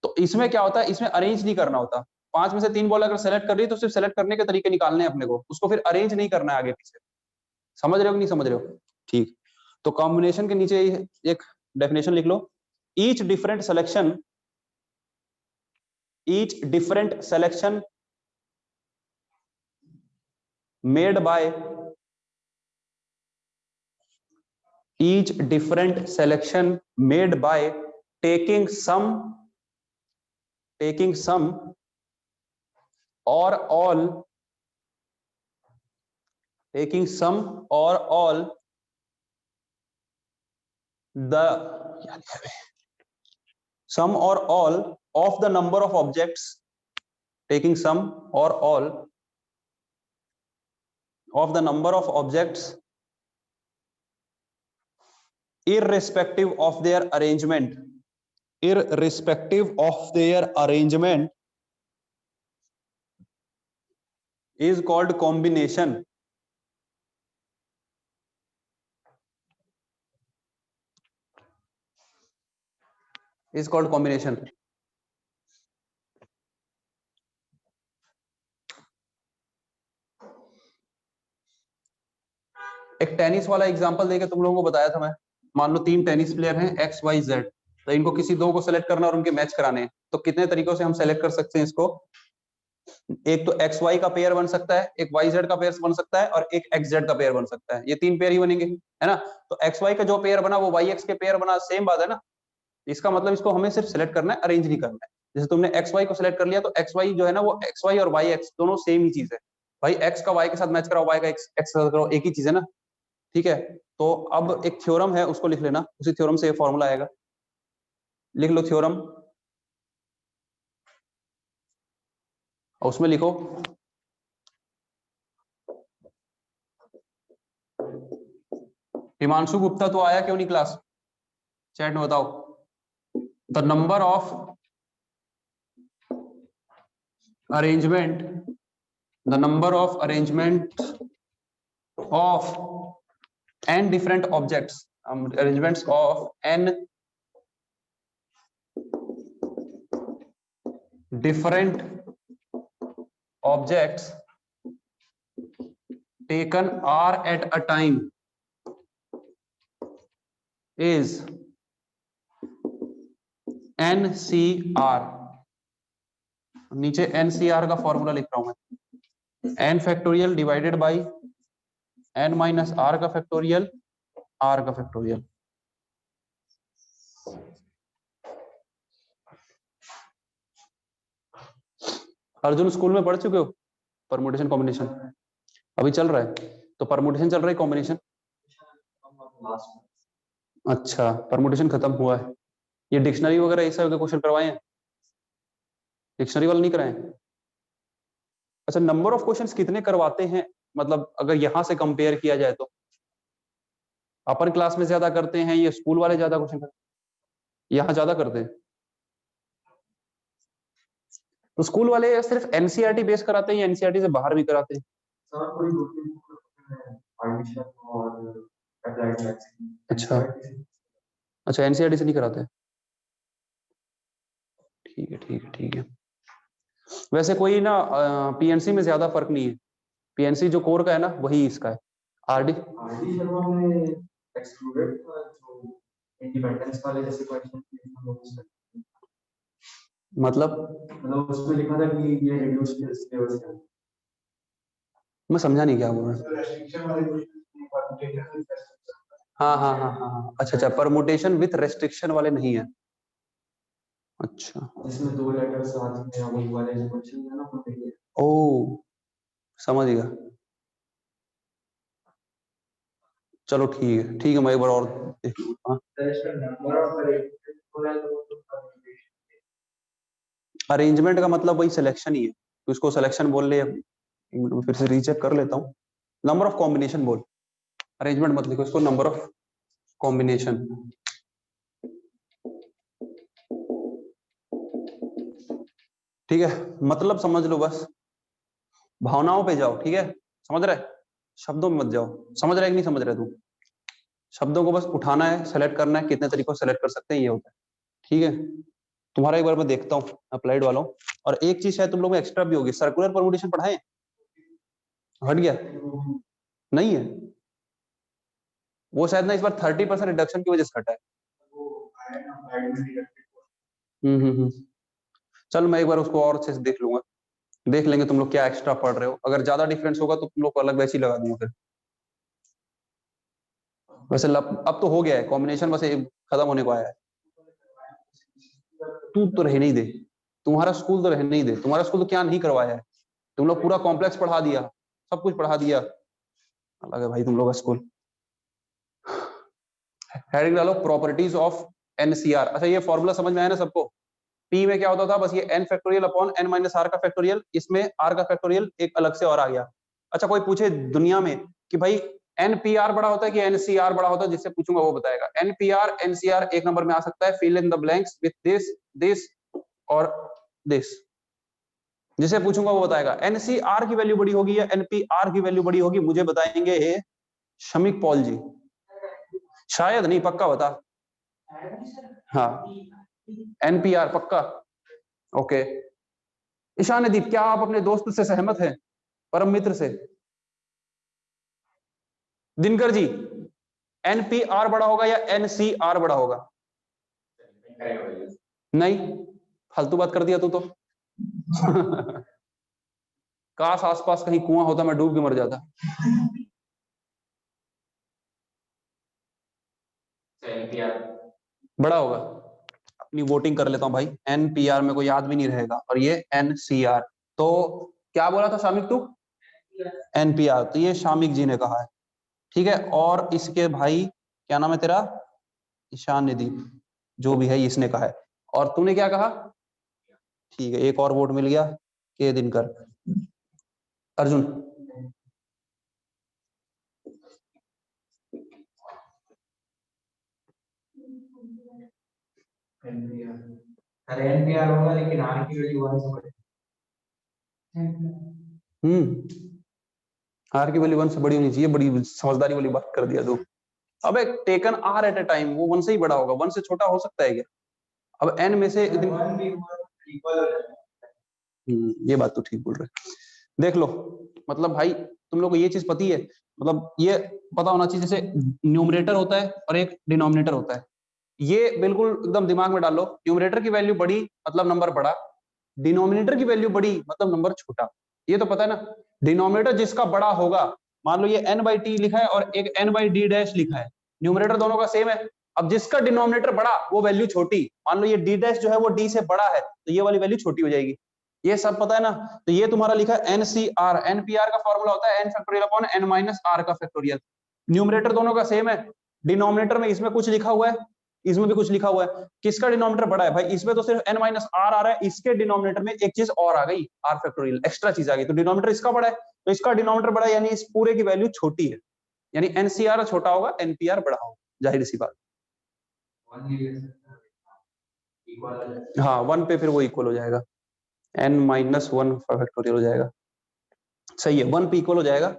Speaker 1: तो इसमें क्या होता है, इसमें अरेंज नहीं करना होता। 5 में से 3 बॉल अगर सेलेक्ट कर रही है तो सिर्फ सेलेक्ट करने के तरीके निकालने हैं अपने को, उसको फिर अरेंज नहीं करना है आगे पीछे। समझ रहे हो कि नहीं समझ रहे हो? ठीक। तो कॉम्बिनेशन के नीचे एक डेफिनेशन लिख लो, each different selection, each different selection made by each different selection made by taking some or all taking some or all the some or all of the number of objects, taking some or all of the number of objects irrespective of their arrangement, irrespective of their arrangement is called combination. Is called combination. एक tennis वाला example देके तुम लोगों को बताया था मैं। मान लो 3 टेनिस प्लेयर हैं एक्स वाई जेड, तो इनको किसी 2 को सेलेक्ट करना और उनके मैच कराने हैं, तो कितने तरीकों से हम सेलेक्ट कर सकते हैं इसको? एक तो एक्स वाई का पेयर बन सकता है, एक वाई जेड का पेयर बन सकता है, और एक एक्स जेड का पेयर बन सकता है। ये 3 पेयर ही बनेंगे, है ना। तो एक्स वाई का जो पेयर बना वो वाई एक्स के पेयर बना, सेम बात है ना। इसका मतलब इसको हमें सिर्फ सेलेक्ट करना है, अरेंज नहीं करना है। जैसे तुमने एक्स वाई को सेलेक्ट कर लिया, तो एक्स वाई जो है ना वो एक्स वाई और वाई एक्स दोनों सेम ही चीज है। भाई एक्स का वाई के साथ मैच कराओ, वाई का एक्स के साथ कराओ, एक ही चीज है ना। ठीक है। तो अब एक थ्योरम है, उसको लिख लेना, उसी थ्योरम से ये फॉर्मूला आएगा। लिख लो थ्योरम, और उसमें लिखो हिमांशु गुप्ता तो आया क्यों नहीं क्लास? चैट में बताओ। The number of arrangement, the number of arrangement of n different objects, arrangements of n different objects taken r at a time is NCR। नीचे NCR का फॉर्मूला लिख रहा हूं मैं, n factorial divided by n minus r का factorial, r का factorial. Arjun school में पढ़ चुके हो परमुटेशन कॉम्बिनेशन? अभी चल रहा है? तो परमुटेशन चल रहा है, कॉम्बिनेशन? अच्छा, परमुटेशन खत्म हुआ है। ये डिक्शनरी वगैरह ऐसे क्वेश्चन करवाए हैं? डिक्शनरी वाला नहीं कराए? अच्छा, नंबर ऑफ क्वेश्चंस कितने करवाते हैं, मतलब अगर यहां से कंपेयर किया जाए तो अपन क्लास में ज्यादा करते हैं, ये स्कूल वाले ज्यादा क्वेश्चन करते हैं? यहाँ ज्यादा करते हैं। तो स्कूल वाले सिर्फ एनसीईआरटी बेस कराते हैं या एनसीईआरटी से बाहर भी कराते हैं? अच्छा अच्छा, एनसीईआरटी से नहीं कराते। ठीक है ठीक है ठीक है। वैसे कोई ना पीएनसी में ज्यादा फर्क नहीं है, पीएनसी जो कोर का है ना वही इसका है। आरडी शर्मा में एक्सक्लूडेड था, जो इंडिपेंडेंस वाले जैसे क्वेश्चन, मतलब उसमें लिखा था कि ये रिड्यूस्ड सिलेबस है। मैं समझा नहीं क्या बोल रहा। हाँ हाँ हाँ हाँ हाँ, अच्छा अच्छा, परमुटेशन विथ रेस्ट्रिक्शन वाले नहीं है। अच्छा, इसमें 2 लेटर साथ में वो वाले जो क्वेश्चन है ना, ओ समझ गया। चलो ठीक है मैं एक बार और देख लूँ। हाँ अरेंजमेंट का मतलब वही सिलेक्शन ही है, तो इसको सिलेक्शन बोल ले। फिर से रीचेक कर लेता हूँ। नंबर ऑफ कॉम्बिनेशन बोल, अरेंजमेंट मत लिखो इसको, नंबर ऑफ कॉम्बिनेशन। ठीक है मतलब समझ लो बस, भावनाओं पे जाओ। ठीक है समझ रहे, शब्दों में मत जाओ। समझ रहे कि नहीं समझ रहे तू? शब्दों को बस उठाना है, सेलेक्ट करना है, कितने तरीकों से सेलेक्ट कर सकते हैं ये होता है। ठीक है तुम्हारा एक बार मैं देखता हूँ अप्लाइड वालों। और एक चीज शायद तुम लोग में एक्स्ट्रा भी होगी, सर्कुलर परमुटेशन पढ़ाए? हट गया? नहीं है वो शायद ना, इस बार 30% रिडक्शन की वजह से हटा है। हम्म। चल मैं एक बार उसको और अच्छे से देख लूंगा, देख लेंगे तुम लोग क्या एक्स्ट्रा पढ़ रहे हो। अगर ज्यादा डिफरेंस होगा तो तुम लोग को अलग वैसे ही लगा दूंगा फिर। वैसे अब तो हो गया है कॉम्बिनेशन, बस खत्म होने को आया है। तू तो रहने ही दे, तुम्हारा स्कूल तो रहने ही दे। तुम्हारा स्कूल तो क्या नहीं करवाया है, तुम लोग पूरा कॉम्प्लेक्स पढ़ा दिया, सब कुछ पढ़ा दिया। अलग है भाई तुम लोग का स्कूल। हेडिंग डालो प्रॉपर्टीज ऑफ एनसीआर। अच्छा ये फॉर्मूला समझ में आया ना सबको? पी में क्या होता था, बस ये N factorial upon N minus R का फैक्टोरियल, इसमें आर का फैक्टोरियल एक अलग से और आ गया। अच्छा कोई पूछे दुनिया में कि भाई एनपीआर बड़ा होता है कि एनसीआर बड़ा होता है, जिससे पूछूंगा वो बताएगा। एनपीआर एनसीआर एक नंबर में आ सकता है, fill in the blanks with this this और दिस। जिसे पूछूंगा वो बताएगा। एनसीआर की वैल्यू बड़ी होगी या एनपीआर की वैल्यू बड़ी होगी, मुझे बताएंगे शमिक पॉल जी। शायद नहीं, पक्का बता। हाँ एनपीआर पक्का। ओके ईशान दीप, क्या आप अपने दोस्त से सहमत हैं, परम मित्र से? दिनकर जी एनपीआर बड़ा होगा या एनसीआर बड़ा होगा? नहीं फालतू बात कर दिया तू तो। काश आसपास कहीं कुआं होता, मैं डूब के मर जाता। बड़ा होगा। अपनी वोटिंग कर लेता हूं भाई, एनपीआर में कोई याद भी नहीं रहेगा, और ये एनसीआर। तो क्या बोला था शामिक तू? एनपीआर, तो ये शामिक जी ने कहा है। ठीक है और इसके भाई क्या नाम है तेरा? ईशान निदीप, जो भी है इसने कहा है। और तूने क्या कहा? ठीक है एक और वोट मिल गया, के दिनकर। अर्जुन अरे एनपीआर होगा लेकिन आर की वैल्यू 1 से बड़ी। आर की वैल्यू 1 से बड़ी होनी चाहिए, बड़ी समझदारी वाली बात कर दिया तू। अब एक taken R at a time, वो 1 से ही बड़ा होगा, 1 से छोटा हो सकता है क्या? अब एन में से ये बात तो ठीक बोल रहे। देख लो मतलब भाई तुम लोग को ये चीज पती है, मतलब ये पता होना चाहिए, जैसे न्यूमरेटर होता है और एक डिनोमिनेटर होता है। ये बिल्कुल एकदम दिमाग में डालो, न्यूमरेटर की वैल्यू बड़ी मतलब नंबर बड़ा, डिनोमिनेटर की वैल्यू बड़ी मतलब नंबर छोटा। ये तो पता है ना। डिनोमिनेटर जिसका बड़ा होगा, मान लो ये एन बाई टी लिखा है और एक एन बाई डी डैश लिखा है, न्यूमरेटर दोनों का सेम है। अब जिसका डिनोमिनेटर बड़ा वो वैल्यू छोटी, मान लो ये डी डैश जो है वो डी से बड़ा है, तो ये वाली वैल्यू छोटी हो जाएगी। ये सब पता है ना। तो ये तुम्हारा लिखा है एनसीआर, एनपीआर का फॉर्मूला होता है N factorial upon N minus R का फैक्टोरियल। न्यूमरेटर दोनों का सेम है, डिनोमिनेटर में इसमें कुछ लिखा हुआ है, इसमें भी कुछ लिखा हुआ है। किसका डिनोमिनेटर बड़ा है भाई? इसमें तो सिर्फ एन माइनस आर आ रहा है, इसके डिनोमिनेटर में एक चीज और आ गई, आर फैक्टोरियल एक्स्ट्रा चीज आ गई, तो डिनोमिनेटर इसका बड़ा है, तो इसका डिनोमिनेटर बड़ा है, यानी इस पूरे की वैल्यू छोटी है। यानी एनसीआर छोटा होगा, एनपीआर बड़ा होगा, जाहिर सी बात। हाँ 1 पे फिर वो इक्वल हो जाएगा, एन माइनस 1 फैक्टोरियल हो जाएगा। सही है 1 पे इक्वल हो जाएगा।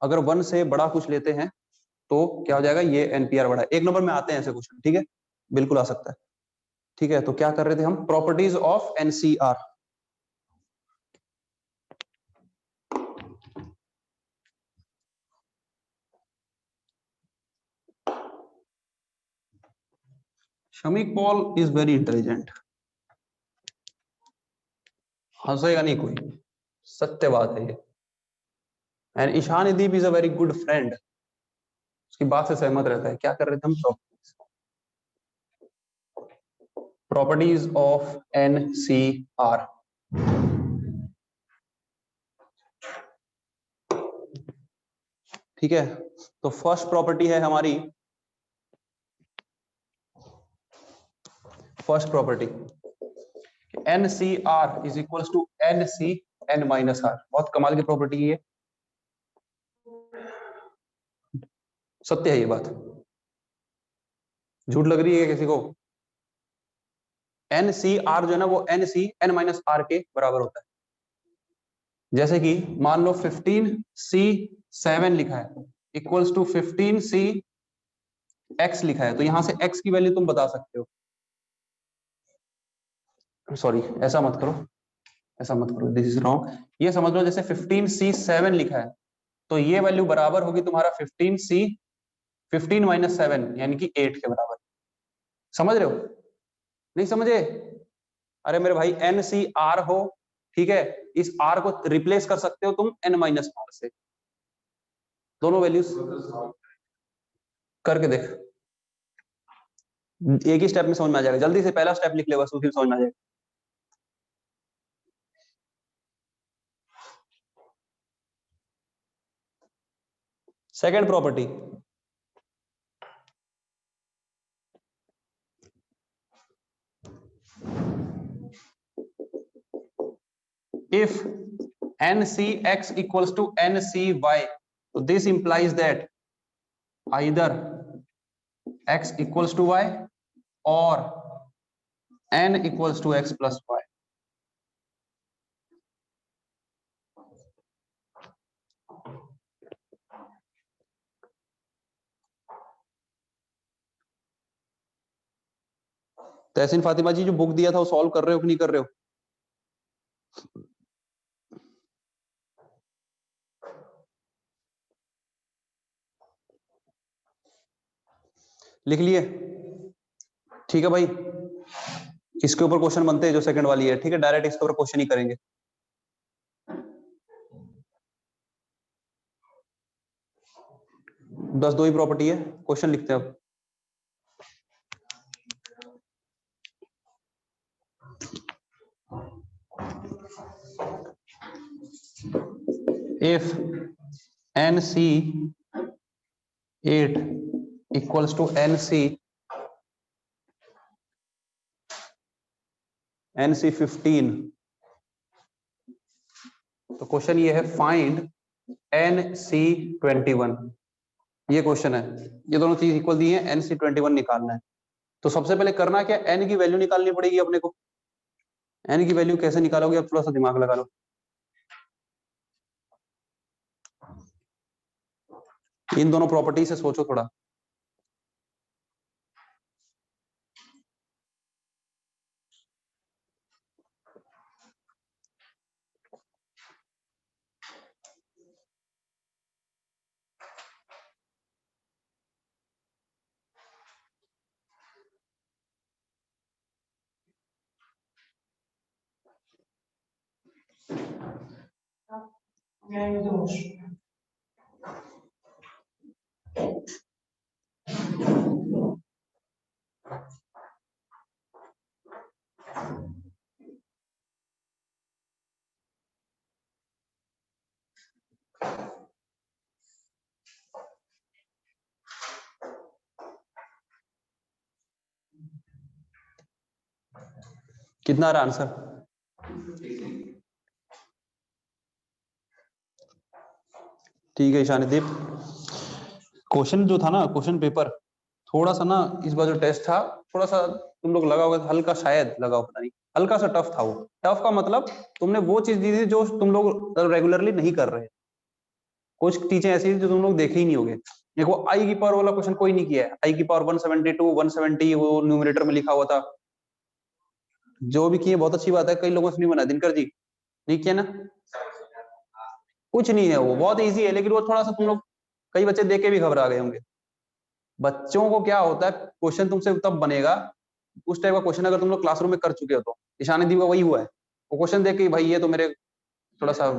Speaker 1: अगर 1 से बड़ा कुछ लेते हैं तो क्या हो जाएगा, ये एनपीआर बड़ा है। एक नंबर में आते हैं ऐसे क्वेश्चन, ठीक है बिल्कुल आ सकता है। ठीक है तो क्या कर रहे थे हम, properties of NCR. Shamik Paul is very intelligent. हंसेगा नहीं कोई, सत्य बात है ये। And Ishan Deep is a very good friend, उसकी बात से सहमत रहता है। क्या कर रहे थे हम, प्रॉपर्टीज ऑफ एनसीआर। ठीक है, तो फर्स्ट प्रॉपर्टी है हमारी, first property NCR is equal to NCN minus R। बहुत कमाल की प्रॉपर्टी है, सत्य है ये बात, झूठ लग रही है किसी को? NCR जो है ना वो NCN माइनस R के बराबर होता है। जैसे कि मान लो 15C7 लिखा है इक्वल्स टू 15C(x) लिखा है, तो यहां से x की वैल्यू तुम बता सकते हो। सॉरी, ऐसा मत करो, ऐसा मत करो, दिस इज रॉन्ग। ये समझ लो जैसे 15C7 लिखा है तो ये वैल्यू बराबर होगी तुम्हारा 15 माइनस 7 यानी कि 8 के बराबर। समझ रहे हो? नहीं समझे? अरे मेरे भाई NCR हो, ठीक है, इस R को रिप्लेस कर सकते हो तुम N माइनस R से, दोनों वैल्यूज करके देख, एक ही स्टेप में समझ में आ जाएगा। जल्दी से पहला स्टेप लिख ले बस, उसी में समझ में आ जाएगा। Second property, if NCX equals to NCY, so this implies that either X equals to Y or N equals to X plus Y। तहसीन फातिमा जी, जो बुक दिया था वो सॉल्व कर रहे हो कि नहीं कर रहे हो? लिख लिए? ठीक है भाई, इसके ऊपर क्वेश्चन बनते हैं जो सेकंड वाली है, ठीक है, डायरेक्ट इसके ऊपर क्वेश्चन ही करेंगे। बस दो ही प्रॉपर्टी है, क्वेश्चन लिखते हैं अब। if NC8 equals to NC15, तो क्वेश्चन ये है फाइंड NC21। ये क्वेश्चन है, ये दोनों चीज इक्वल दी है, NC21 निकालना है। तो सबसे पहले करना क्या, n की वैल्यू निकालनी पड़ेगी अपने को। n की वैल्यू कैसे निकालोगे, अब थोड़ा सा दिमाग लगा लो। इन दोनों प्रॉपर्टी से सोचो थोड़ा। कितना रहा आंसर? ठीक है ईशानीदीप, क्वेश्चन जो था ना, क्वेश्चन पेपर थोड़ा सा ना, इस बार जो टेस्ट था थोड़ा सा तुम लोग लगा होगा, हल्का शायद लगा हो, पता नहीं, हल्का सा टफ था वो। टफ का मतलब तुमने वो चीज दी थी जो तुम लोग रेगुलरली नहीं कर रहे। कुछ चीजें ऐसी थी जो तुम लोग देखे ही नहीं होगे। देखो आई की पावर वाला क्वेश्चन कोई नहीं किया है, आई की पावर 172 170 वो न्यूमरेटर में लिखा हुआ था। जो भी किए बहुत अच्छी बात है, कई लोगों से नहीं बना, दिनकर जी नहीं किया ना, कुछ नहीं है, वो बहुत इजी है, लेकिन वो थोड़ा सा तुम लोग, कई बच्चे देख के भी घबरा गए होंगे। बच्चों को क्या होता है, क्वेश्चन तुमसे तब बनेगा उस टाइप का क्वेश्चन अगर तुम लोग क्लासरूम में कर चुके हो। तो ईशानी दी का वही हुआ है, वो क्वेश्चन देख के भाई ये तो मेरे थोड़ा सा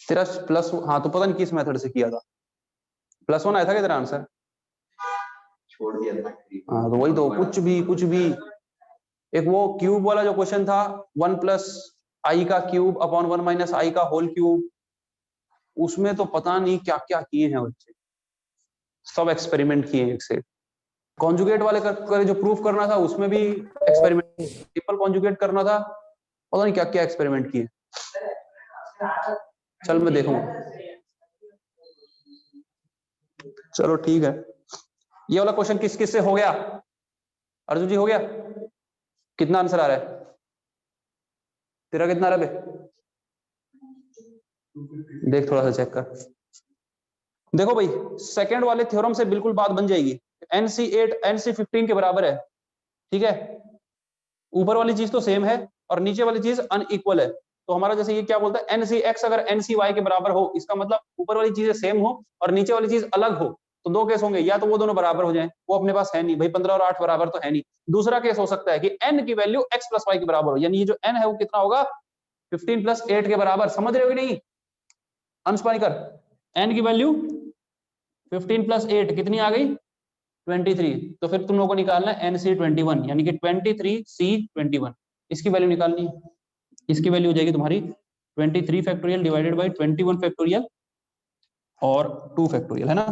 Speaker 1: तेरा प्लस, हाँ तो पता नहीं किस मेथड से किया था, +1 आया था क्या तेरा आंसर? छोड़ दिया था। हाँ तो वही तो, कुछ भी एक वो क्यूब वाला जो क्वेश्चन था, 1 + i का क्यूब अपॉन 1 - i का होल क्यूब, उसमें तो पता नहीं क्या क्या किए हैं बच्चे, सब एक्सपेरिमेंट किए एक से। कॉन्जुगेट वाले कर जो प्रूफ करना था उसमें भी एक्सपेरिमेंट, ट्रिपल कॉन्जुगेट करना था, पता नहीं क्या क्या एक्सपेरिमेंट किए। चल मैं देखूंगा, चलो ठीक है। ये वाला क्वेश्चन किस किस से हो गया? अर्जुन जी हो गया? कितना आंसर आ रहा है तेरा? कितना आ रहा है? देख थोड़ा सा चेक कर। देखो भाई, सेकंड वाले थ्योरम से बिल्कुल बात बन जाएगी। NC8 NC15 के बराबर है, ठीक है। ऊपर वाली चीज तो सेम है और नीचे वाली चीज अनइक्वल है। तो हमारा जैसे ये क्या बोलता है, NCX अगर NCY के बराबर हो, इसका मतलब ऊपर वाली चीजें सेम हो और नीचे वाली चीज अलग हो। तो दो केस होंगे, या तो वो दोनों बराबर हो जाएं, वो अपने पास है नहीं भाई, 15 और 8 बराबर तो है नहीं। दूसरा केस हो सकता है कि n की वैल्यू x प्लस वाई के बराबर हो, यानी ये जो n है वो कितना होगा, 15 प्लस 8 के बराबर। समझ रहे हो कि नहीं अंश पानीकर? n की वैल्यू 15 प्लस 8 कितनी आ गई, 23। तो फिर तुम लोगों को निकालना है NC21, यानी कि 23C21, इसकी वैल्यू निकालनी है। इसकी वैल्यू हो जाएगी तुम्हारी 23 फैक्टोरियल डिवाइडेड बाई 21 फैक्टोरियल और 2 फैक्टोरियल, है ना।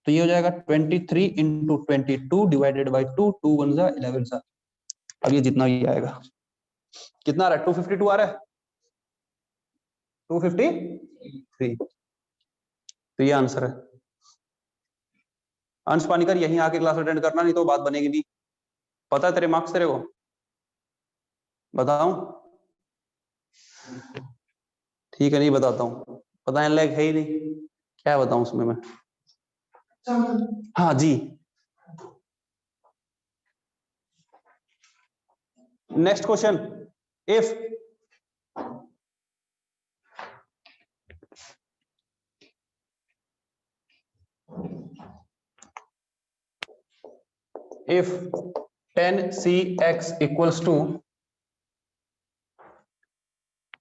Speaker 1: तो ये हो जाएगा 23 इंटू 22 डिवाइडेड बाई 2, 2 1 जा 11 सा। अब ये जितना भी आएगा, कितना आ रहा है, 252 आ रहा है, 253। तो ये आंसर है। अंश पानीकर यहीं आके क्लास अटेंड करना, नहीं तो बात बनेगी नहीं। पता है तेरे मार्क्स तेरे को? बताऊं? ठीक है नहीं बताता हूँ, पता है लायक है ही नहीं, क्या बताऊं उसमें मैं। हाँ जी, next question. if 10cx equals to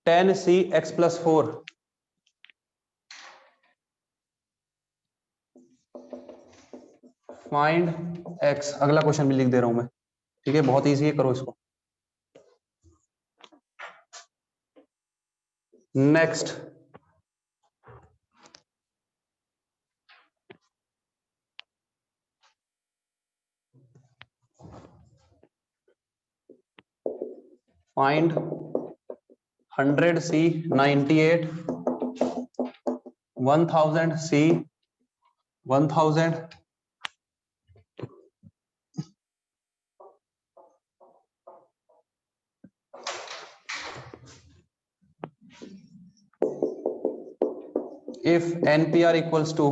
Speaker 1: 10cx plus 4, find x। अगला क्वेश्चन भी लिख दे रहा हूं मैं, ठीक है, बहुत इजी है, करो इसको। Next, find 100c 98, 1000c 1000, if NPR equals to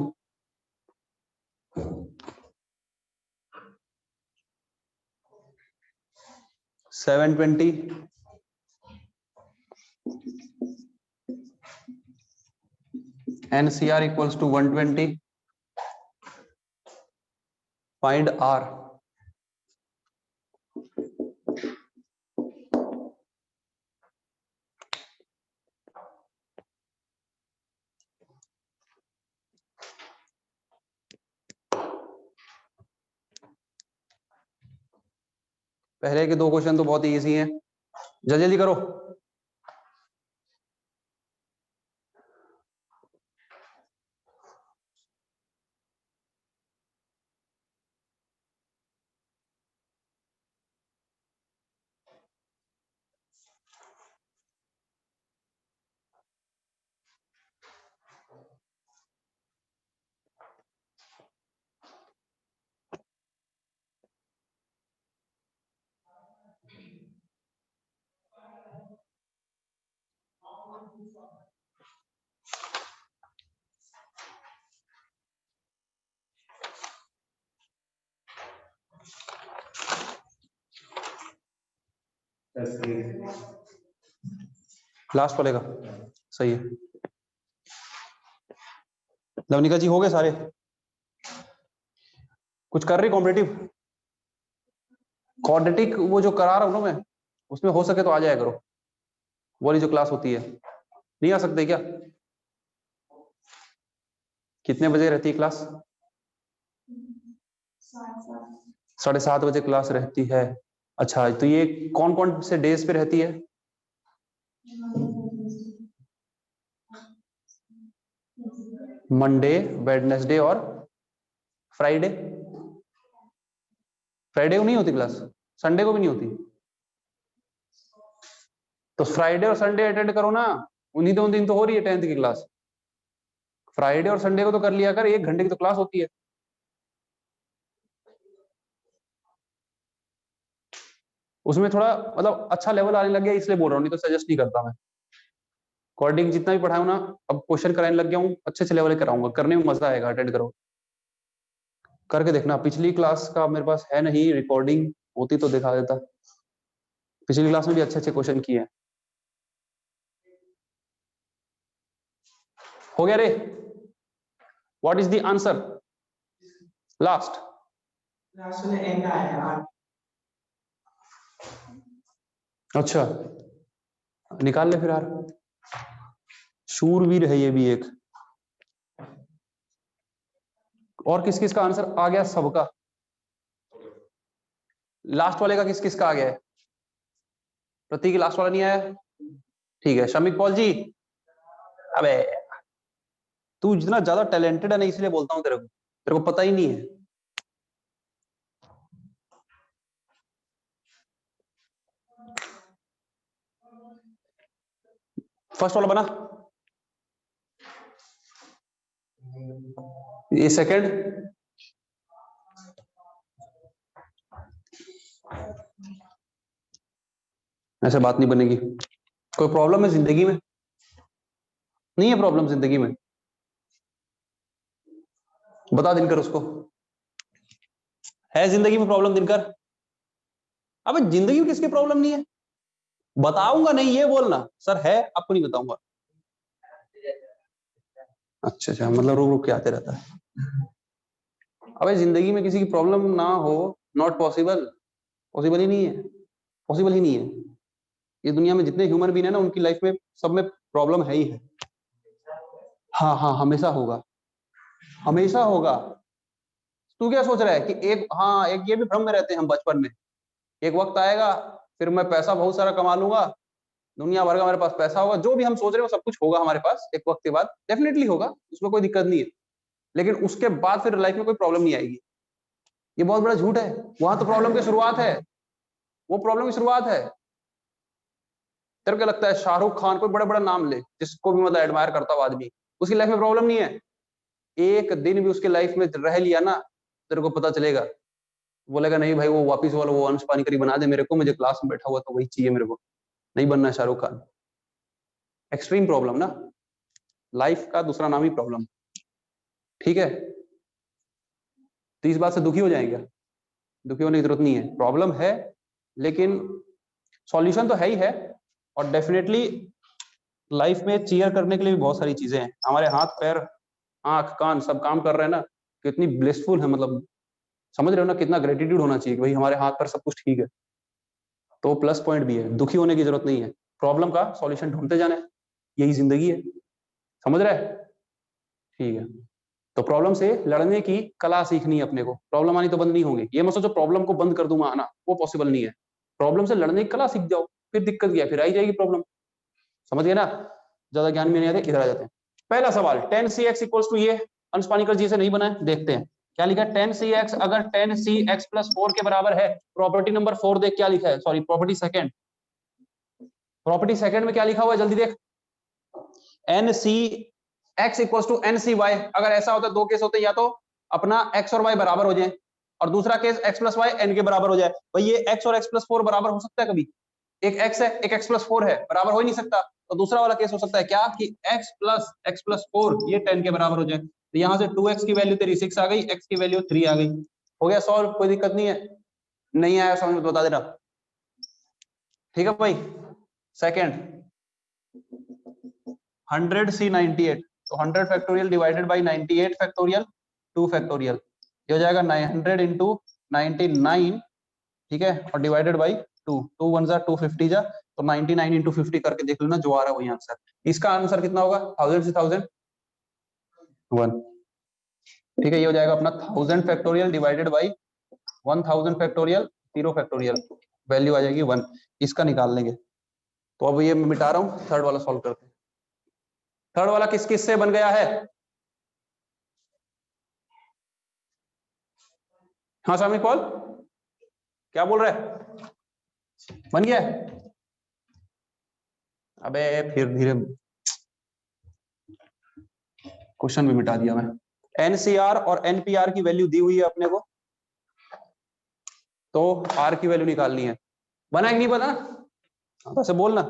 Speaker 1: 720, NCR equals to 120, find R। पहले के दो क्वेश्चन तो बहुत ही इजी हैं, जल्दी जल्दी करो। लास्ट वाले का सही है। नवनिका जी हो गए सारे? कुछ कर रही कॉम्पिटिटिव क्वाड्रेटिक वो जो करा रहा हूं ना मैं, उसमें हो सके तो आ जाया करो, वो वाली जो क्लास होती है। नहीं आ सकते क्या? कितने बजे रहती है क्लास? 7:30 बजे क्लास रहती है। अच्छा, तो ये कौन कौन से डेज पे रहती है? मंडे, वेडनेसडे और फ्राइडे। फ्राइडे को नहीं होती क्लास, संडे को भी नहीं होती। तो फ्राइडे और संडे अटेंड करो ना, उन्हीं दो दिन तो हो रही है 10th की क्लास। फ्राइडे और संडे को तो कर लिया कर, 1 घंटे की तो क्लास होती है। उसमें थोड़ा मतलब अच्छा लेवल आने लग गया इसलिए बोल रहा हूँ, नहीं तो सजेस्ट नहीं करता मैं। कोडिंग जितना भी पढ़ाऊँ ना, अब क्वेश्चन कराने लग गया हूँ, अच्छे से लेवल कराऊंगा, करने में मजा आएगा। अटेंड करो, करके देखना। पिछली क्लास का मेरे पास है नहीं रिकॉर्डिंग, होती तो दिखा देता। पिछली क्लास में भी अच्छे अच्छे क्वेश्चन किए हैं। हो गया रे? What is the answer? Last अच्छा, निकाल ले फिर यार। शूरवीर है ये भी एक। और किस किस का आंसर आ गया? सबका। लास्ट वाले का किस किस का आ गया है? प्रतीक लास्ट वाला नहीं आया? ठीक है, शमिक पॉल जी। अबे तू जितना ज्यादा टैलेंटेड है ना, इसलिए बोलता हूँ तेरे को पता ही नहीं है। फर्स्ट वाला बना, ये सेकंड, ऐसे बात नहीं बनेगी। कोई प्रॉब्लम है जिंदगी में? नहीं है प्रॉब्लम जिंदगी में? बता दिनकर उसको, है जिंदगी में प्रॉब्लम दिनकर? अबे जिंदगी में किसकी प्रॉब्लम नहीं है? बताऊंगा नहीं ये बोलना, सर है आपको नहीं बताऊंगा। अच्छा अच्छा, मतलब रुक रुक के आते रहता है। अबे जिंदगी में किसी की प्रॉब्लम ना हो, नॉट पॉसिबल। पॉसिबल ही नहीं है, पॉसिबल ही नहीं है। ये दुनिया में जितने ह्यूमन बीन है ना, उनकी लाइफ में सब में प्रॉब्लम है ही है। हाँ हाँ, हमेशा होगा, हमेशा होगा। तू क्या सोच रहा है कि एक, हाँ एक ये भी भ्रम में रहते हैं हम बचपन में, एक वक्त आएगा फिर मैं पैसा बहुत सारा कमा लूंगा, दुनिया भर का मेरे पास पैसा होगा, जो भी हम सोच रहे हैं वो सब कुछ होगा हमारे पास एक वक्त के बाद, डेफिनेटली होगा, उसमें कोई दिक्कत नहीं है। लेकिन उसके बाद फिर लाइफ में कोई प्रॉब्लम नहीं आएगी। ये बहुत बड़ा झूठ है। वहां तो प्रॉब्लम की शुरुआत है, वो प्रॉब्लम की शुरुआत है। तेरे को लगता है शाहरुख खान, कोई बड़ा बड़ा नाम ले जिसको भी मतलब एडमायर करता हो आदमी, उसकी लाइफ में प्रॉब्लम नहीं है? एक दिन भी उसके लाइफ में रह लिया ना, तेरे को पता चलेगा, बोलेगा नहीं भाई वो वापिस वाला वो अंश पानी करी बना दे मेरे को, मुझे क्लास में बैठा हुआ तो वही चाहिए मेरे को, नहीं बनना है शाहरुख खान। एक्सट्रीम प्रॉब्लम ना, लाइफ का दूसरा नाम ही प्रॉब्लम। ठीक है, तो इस बात से दुखी हो जाएंगे? दुखी होने की जरूरत नहीं है, प्रॉब्लम है लेकिन सॉल्यूशन तो है ही है। और डेफिनेटली लाइफ में चीयर करने के लिए भी बहुत सारी चीजें हैं, हमारे हाथ पैर आंख कान सब काम कर रहे हैं ना, कितनी ब्लेसफुल है, मतलब समझ रहे हो ना, कितना ग्रेटिट्यूड होना चाहिए कि भाई हमारे हाथ पर सब कुछ ठीक है। तो प्लस पॉइंट भी है, दुखी होने की जरूरत नहीं है, प्रॉब्लम का सॉल्यूशन ढूंढते जाना है, यही जिंदगी है। समझ रहे हैं? ठीक है, तो प्रॉब्लम से लड़ने की कला सीखनी है अपने को। प्रॉब्लम आनी तो बंद नहीं होंगी, ये मत सोचो प्रॉब्लम को बंद कर दूंगा आना, वो पॉसिबल नहीं है। प्रॉब्लम से लड़ने की कला सीख जाओ, फिर दिक्कत क्या, फिर आई जाएगी प्रॉब्लम। समझ गए ना? ज्यादा ज्ञान में नहीं आते, इधर आ जाते हैं। पहला सवाल, 10cx इक्वल्स टू, ये अंश पानीकर जी से नहीं बना है, देखते हैं क्या लिखा है। 10cx अगर 10cx+4 के बराबर है, प्रॉपर्टी नंबर 4 देख क्या लिखा है, sorry property second, property second में क्या लिखा हुआ है जल्दी देख। NCx इक्वल्स टू NCy, अगर ऐसा होता है दो केस होते हैं, या तो अपना x और y बराबर हो जाए, और दूसरा केस x+y n के बराबर हो जाए। भाई ये x और x+4 बराबर हो सकता है कभी? एक x है एक x+4 है, बराबर हो ही नहीं सकता। तो दूसरा वाला केस हो सकता है क्या कि x+x+4 ये 10 के बराबर हो जाए। तो यहाँ से 2x की वैल्यू तेरी 6 आ गई, x की वैल्यू 3 आ गई, हो गया सॉल्व, कोई दिक्कत नहीं है। नहीं आया समझ में तो बता देना। ठीक है भाई। सेकंड, 100C98, तो 100 factorial divided by 98 factorial 2 factorial, ये हो जाएगा 900 इंटू 99, ठीक है, और डिवाइडेड बाई 2, 2 1 जा 250 जा, तो 99 इंटू 50 करके देख लेना, जो आ रहा है वही आंसर। इसका आंसर कितना होगा? 1000 से 1000 1, ठीक है, ये हो जाएगा अपना 1000 factorial divided by 1000 factorial 0 factorial, value आ जाएगी 1। इसका निकाल लेंगे। तो अब ये मैं मिटा रहा हूँ, थर्ड वाला सॉल्व करते हैं। थर्ड वाला किस किस से बन गया है? हाँ स्वामी पॉल, क्या बोल रहा है? बन गया? अबे फिर धीरे, क्वेश्चन भी मिटा दिया मैं। एनसीआर और एनपीआर की वैल्यू दी हुई है अपने को, तो आर की वैल्यू निकालनी है। बना कि नहीं बना? वैसे बोलना,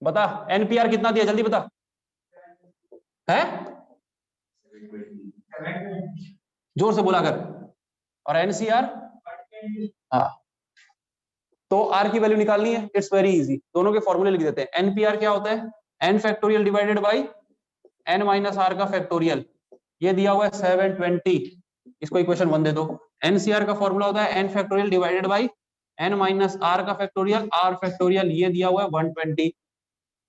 Speaker 1: बता एनपीआर कितना दिया, जल्दी बता। है? जोर से बोला कर। और एनसीआर? हाँ, तो आर की वैल्यू निकालनी है, इट्स वेरी इजी, दोनों के फॉर्मूले लिख देते हैं। एनपीआर क्या होता है? N factorial divided by N minus R का फैक्टोरियल, ये दिया हुआ है 720, इसको इक्वेशन 1 दे दो। एनसीआर का फॉर्मूला होता है N factorial divided by N minus R का फैक्टोरियल, आर फैक्टोरियल, ये दिया हुआ है 120।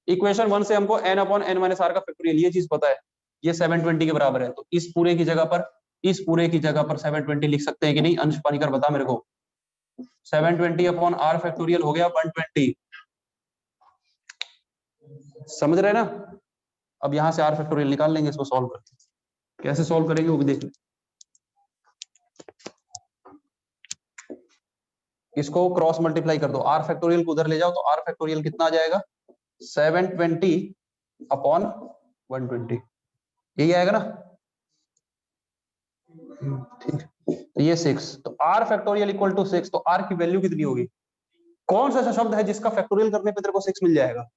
Speaker 1: इक्वेशन 1 से हमको N upon N minus R का फैक्टोरियल ये चीज पता है, ये 720 के बराबर है, तो इस पूरे की जगह पर, इस पूरे की जगह पर 720 लिख सकते हैं कि नहीं? अंश पानीकर बता मेरे को। 720 अपॉन आर फैक्टोरियल हो गया 120, समझ रहे ना? अब यहां से आर फैक्टोरियल निकाल लेंगे, इसको सॉल्व करके। कैसे सॉल्व करेंगे वो भी देख लें। इसको क्रॉस मल्टीप्लाई कर दो, आर फैक्टोरियल को उधर ले जाओ, तो आर फैक्टोरियल कितना आ जाएगा? 720 अपॉन 120, यही आएगा ना? ठीक, तो ये 6, तो आर फैक्टोरियल इक्वल टू 6, तो आर की वैल्यू कितनी होगी? कौन सा ऐसा शब्द है जिसका फैक्टोरियल करने पे तेरे को 6 मिल जाएगा?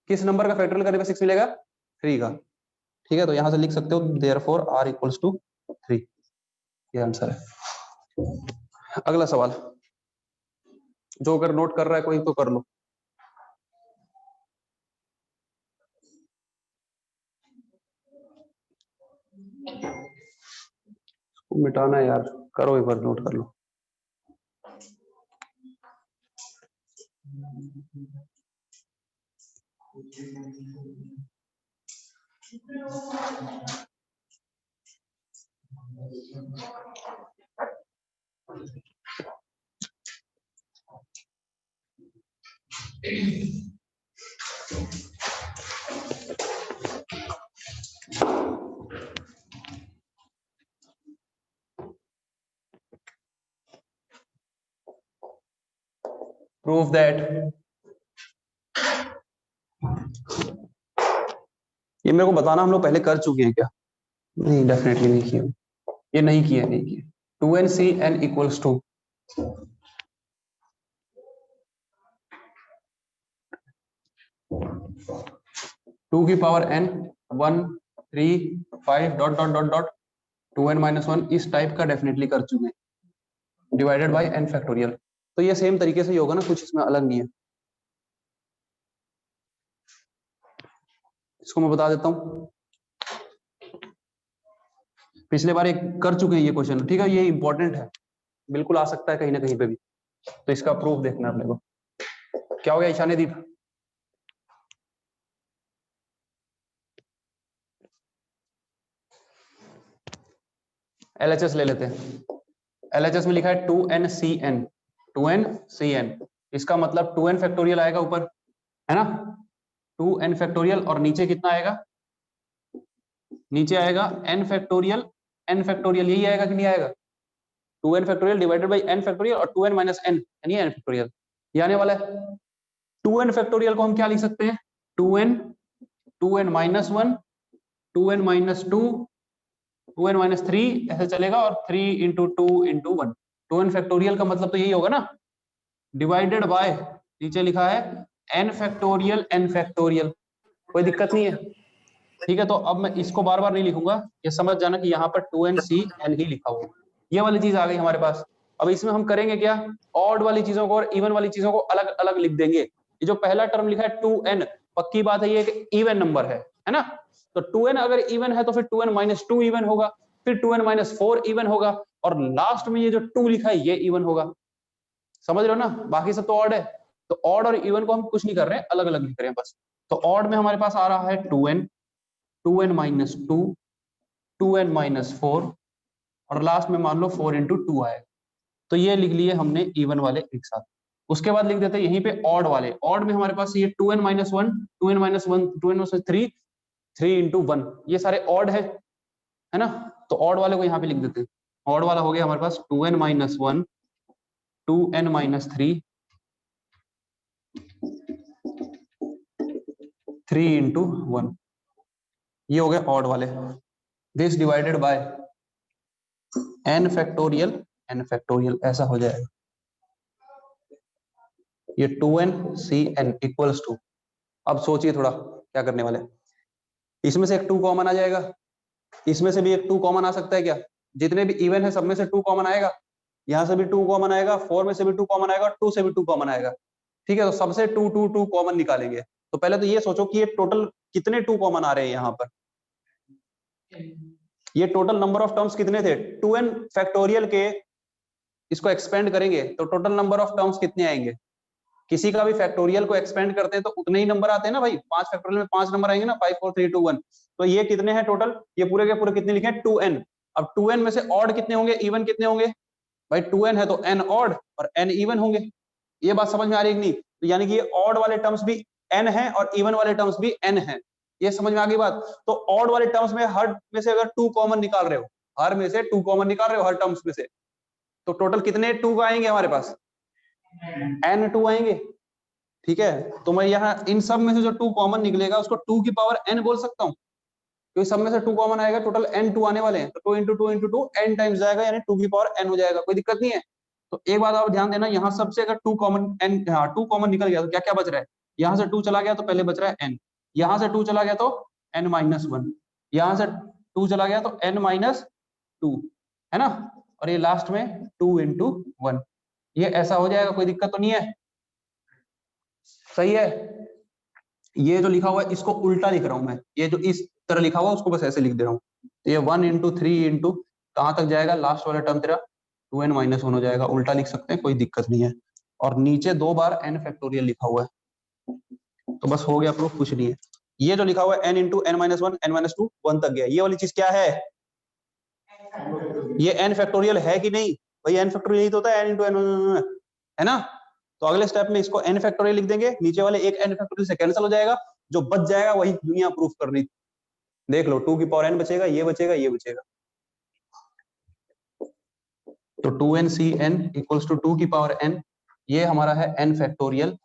Speaker 1: किस नंबर का फैक्टोरियल करने पे 6 मिलेगा? 3 का। ठीक है, तो यहां से लिख सकते हो देयरफॉर आर इक्वल्स टू 3, ये आंसर है। अगला सवाल, जो अगर नोट कर रहा है कोई तो कर लो। मिटाना है यार, करो एक बार, नोट कर लो। प्रूव दैट, ये मेरे को बताना हम लोग पहले कर चुके हैं क्या? नहीं, डेफिनेटली नहीं किया, ये नहीं किया, नहीं किया। 2n इक्वल्स टू 2 की power n 1 3 5 dot dot dot dot 2n minus 1, इस टाइप का डेफिनेटली कर चुके हैं, डिवाइडेड बाय n फैक्टोरियल। तो ये सेम तरीके से ही होगा ना, कुछ इसमें अलग नहीं है। इसको मैं बता देता हूं, पिछले बार एक कर चुके हैं ये क्वेश्चन, ठीक है? ये इंपॉर्टेंट है, बिल्कुल आ सकता है कहीं ना कहीं पे भी, तो इसका प्रूफ देखना अपने को। क्या हो गया ईशानीदीप? LHS ले लेते हैं। LHS में लिखा है 2NCN, 2NCN, इसका मतलब 2n फैक्टोरियल आएगा ऊपर, है ना? 2n फैक्टोरियल, और नीचे कितना आएगा? नीचे आएगा n फैक्टोरियल, n फैक्टोरियल, यही आएगा कि नहीं आएगा? 2n factorial divided by n factorial, और 2n माइनस n यानी n फैक्टोरियल, ये आने वाला है। 2n फैक्टोरियल को हम क्या लिख सकते हैं? 2n, 2n minus 1, 2n minus 2, 2n minus 3, ऐसे चलेगा, और 3 इंटू 2 इंटू 1। 2n फैक्टोरियल का मतलब तो यही होगा ना, डिवाइडेड बाय, नीचे लिखा है n फैक्टोरियल, n फैक्टोरियल, कोई दिक्कत नहीं है। ठीक है, तो अब मैं इसको बार बार नहीं लिखूंगा, ये समझ जाना कि यहाँ पर 2NCN ही लिखा हुआ, ये वाली चीज आ गई हमारे पास। अब इसमें हम करेंगे क्या? ऑड वाली चीजों को और इवन वाली चीजों को अलग अलग लिख देंगे। ये जो पहला टर्म लिखा है 2n, पक्की बात है ये एक इवन नंबर है ना? तो 2n अगर इवन है तो फिर 2n माइनस 2 इवन होगा, फिर 2n माइनस 4 इवन होगा, और लास्ट में ये जो 2 लिखा है ये इवन होगा। समझ रहे हो ना? बाकी सब तो ऑड है, तो ऑड और इवन को हम कुछ नहीं कर रहे हैं, अलग अलग लिख रहे हैं बस। तो ऑड में हमारे पास आ रहा है 2n, 2n minus 2, 2n minus 4, और लास्ट में मान लो 4 इंटू 2 आएगा। तो ये लिख लिए हमने इवन वाले एक साथ। उसके बाद लिख देते हैं यहीं पे ऑड वाले। ऑड में हमारे पास ये 2n minus one, 2n minus one, 2n minus three, 3 into one, ये सारे ऑड है ना। तो ऑड वाले को यहाँ पे लिख देते हैं। ऑड वाला हो गया हमारे पास 2n minus one, 2n minus three, 3 into one, ये हो गए ऑड वाले। This divided by n factorial, n factorial ऐसा हो जाएगा। ये 2n cn इक्वल्स टू, अब सोचिए थोड़ा क्या करने वाले। इसमें से एक 2 कॉमन आ जाएगा, इसमें से भी एक 2 कॉमन आ सकता है क्या? जितने भी इवन है सब में से 2 कॉमन आएगा, यहां से भी 2 कॉमन आएगा, 4 में से भी 2 कॉमन आएगा, 2 से भी 2 कॉमन आएगा। ठीक है, तो सबसे 2 2 2 कॉमन निकालेंगे। तो पहले तो ये सोचो कि ये टोटल कितने 2 कॉमन आ रहे हैं यहाँ पर। ये टोटल नंबर ऑफ टर्म्स कितने थे 2n फैक्टोरियल के, इसको एक्सपेंड करेंगे तो टोटल नंबर ऑफ टर्म्स कितने आएंगे। किसी का भी फैक्टोरियल को एक्सपेंड करते हैं तो उतने ही नंबर आते हैं ना भाई, 5 फैक्टोरियल में 5 नंबर आएंगे ना, 5 4 3 2 1। तो ये कितने हैं टोटल, ये पूरे के पूरे कितने लिखे हैं 2n। अब 2n में से ऑड कितने होंगे, इवन कितने होंगे भाई, 2n है तो n ऑड और n इवन होंगे। ये बात समझ में आ रही है कि नहीं? तो यानी कि ये ऑड वाले टर्म्स भी n है और इवन वाले टर्म्स भी n है। ये समझ में आ गई बात। तो ऑड वाले टर्म्स में हर में से अगर 2 कॉमन निकाल रहे हो, हर में से 2 कॉमन निकाल रहे हो हर टर्म्स में से, तो टोटल कितने 2 आएंगे हमारे पास, n2 आएंगे। ठीक है, तो मैं यहाँ इन सब में से जो 2 कॉमन निकलेगा उसको 2 की पावर n बोल सकता हूँ, क्योंकि सब में से 2 कॉमन आएगा, टोटल n2 आने वाले हैं। तो 2 इंटू 2 इंटू 2 n टाइम्स जाएगा, यानी 2 की पावर n हो जाएगा, कोई दिक्कत नहीं है। तो एक बात आप ध्यान देना, यहाँ सबसे अगर 2 कॉमन n, हाँ 2 कॉमन निकल गया तो क्या क्या बच रहा है, यहाँ से 2 चला गया तो पहले बच रहा है n, यहाँ से 2 चला गया तो n माइनस वन, यहाँ से 2 चला गया तो n माइनस टू, है ना। और ये लास्ट में 2 इंटू वन, ये ऐसा हो जाएगा, कोई दिक्कत तो नहीं है, सही है। ये जो लिखा हुआ है इसको उल्टा लिख रहा हूं मैं, ये जो इस तरह लिखा हुआ है उसको बस ऐसे लिख दे रहा हूँ। तो ये 1 इंटू 3 इंटू कहां तक जाएगा, लास्ट वाला टर्म तेरा 2n माइनस वन हो जाएगा, उल्टा लिख सकते हैं, कोई दिक्कत नहीं है। और नीचे 2 बार n फैक्टोरियल लिखा हुआ है, तो बस हो गया प्रूफ, कुछ नहीं है। ये जो लिखा हुआ है n into n minus one, n minus two, 1 तक गया, ये वाली चीज क्या है, ये n फैक्टोरियल है कि नहीं भाई, n फैक्टोरियल यही तो होता है n इंटू n, है ना। तो अगले स्टेप में इसको n फैक्टोरियल लिख देंगे, नीचे वाले एक n फैक्टोरियल से कैंसिल हो जाएगा, जो बच जाएगा वही दुनिया प्रूफ करनी। देख लो 2 की पावर n बचेगा, ये बचेगा, ये बचेगा। तो 2n cn इक्वल्स टू 2 की पावर n, ये हमारा है n फैक्टोरियल,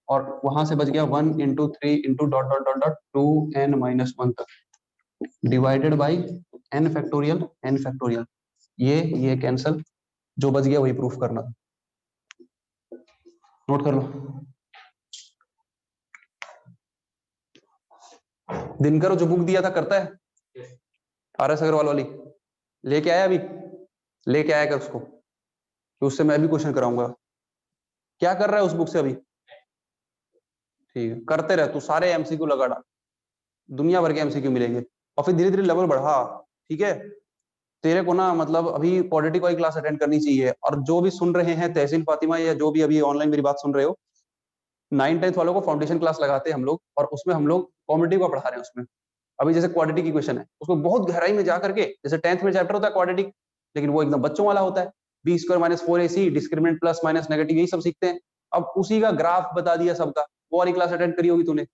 Speaker 1: और वहां से बच गया 1 into 3 into dot dot dot dot 2n minus one तक, divided by n factorial, n factorial, ये कैंसल, जो बच गया वही प्रूफ करना। नोट कर लो। दिनकर जो बुक दिया था करता है, RS अग्रवाल वाली लेके आया, अभी लेके आया क्या उसको, कि उससे मैं भी क्वेश्चन कराऊंगा। क्या कर रहा है उस बुक से अभी? ठीक है, करते रह तू, सारे एमसीक्यू लगा डाल, दुनिया भर के एमसीक्यू मिलेंगे, और फिर धीरे धीरे लेवल बढ़ा। ठीक है, तेरे को ना मतलब अभी पॉलिटिक वाली क्लास अटेंड करनी चाहिए। और जो भी सुन रहे हैं तहसीन फातिमा, या जो भी अभी ऑनलाइन मेरी बात सुन रहे हो, 9th-10th वालों को फाउंडेशन क्लास लगाते हैं हम लोग, और उसमें हम लोग कॉमेडी को पढ़ा रहे हैं। उसमें अभी जैसे क्वाड्रेटिक की क्वेश्चन है, उसको बहुत गहराई में जा करके, जैसे 10th में चैप्टर होता है क्वाड्रेटिक, लेकिन वो एकदम बच्चों वाला होता है, B square minus 4ac, discriminant plus minus negative, यही सब सीखते हैं। अब उसी का ग्राफ बता दिया सबका, वो वाली क्लास अटेंड करी होगी तूने।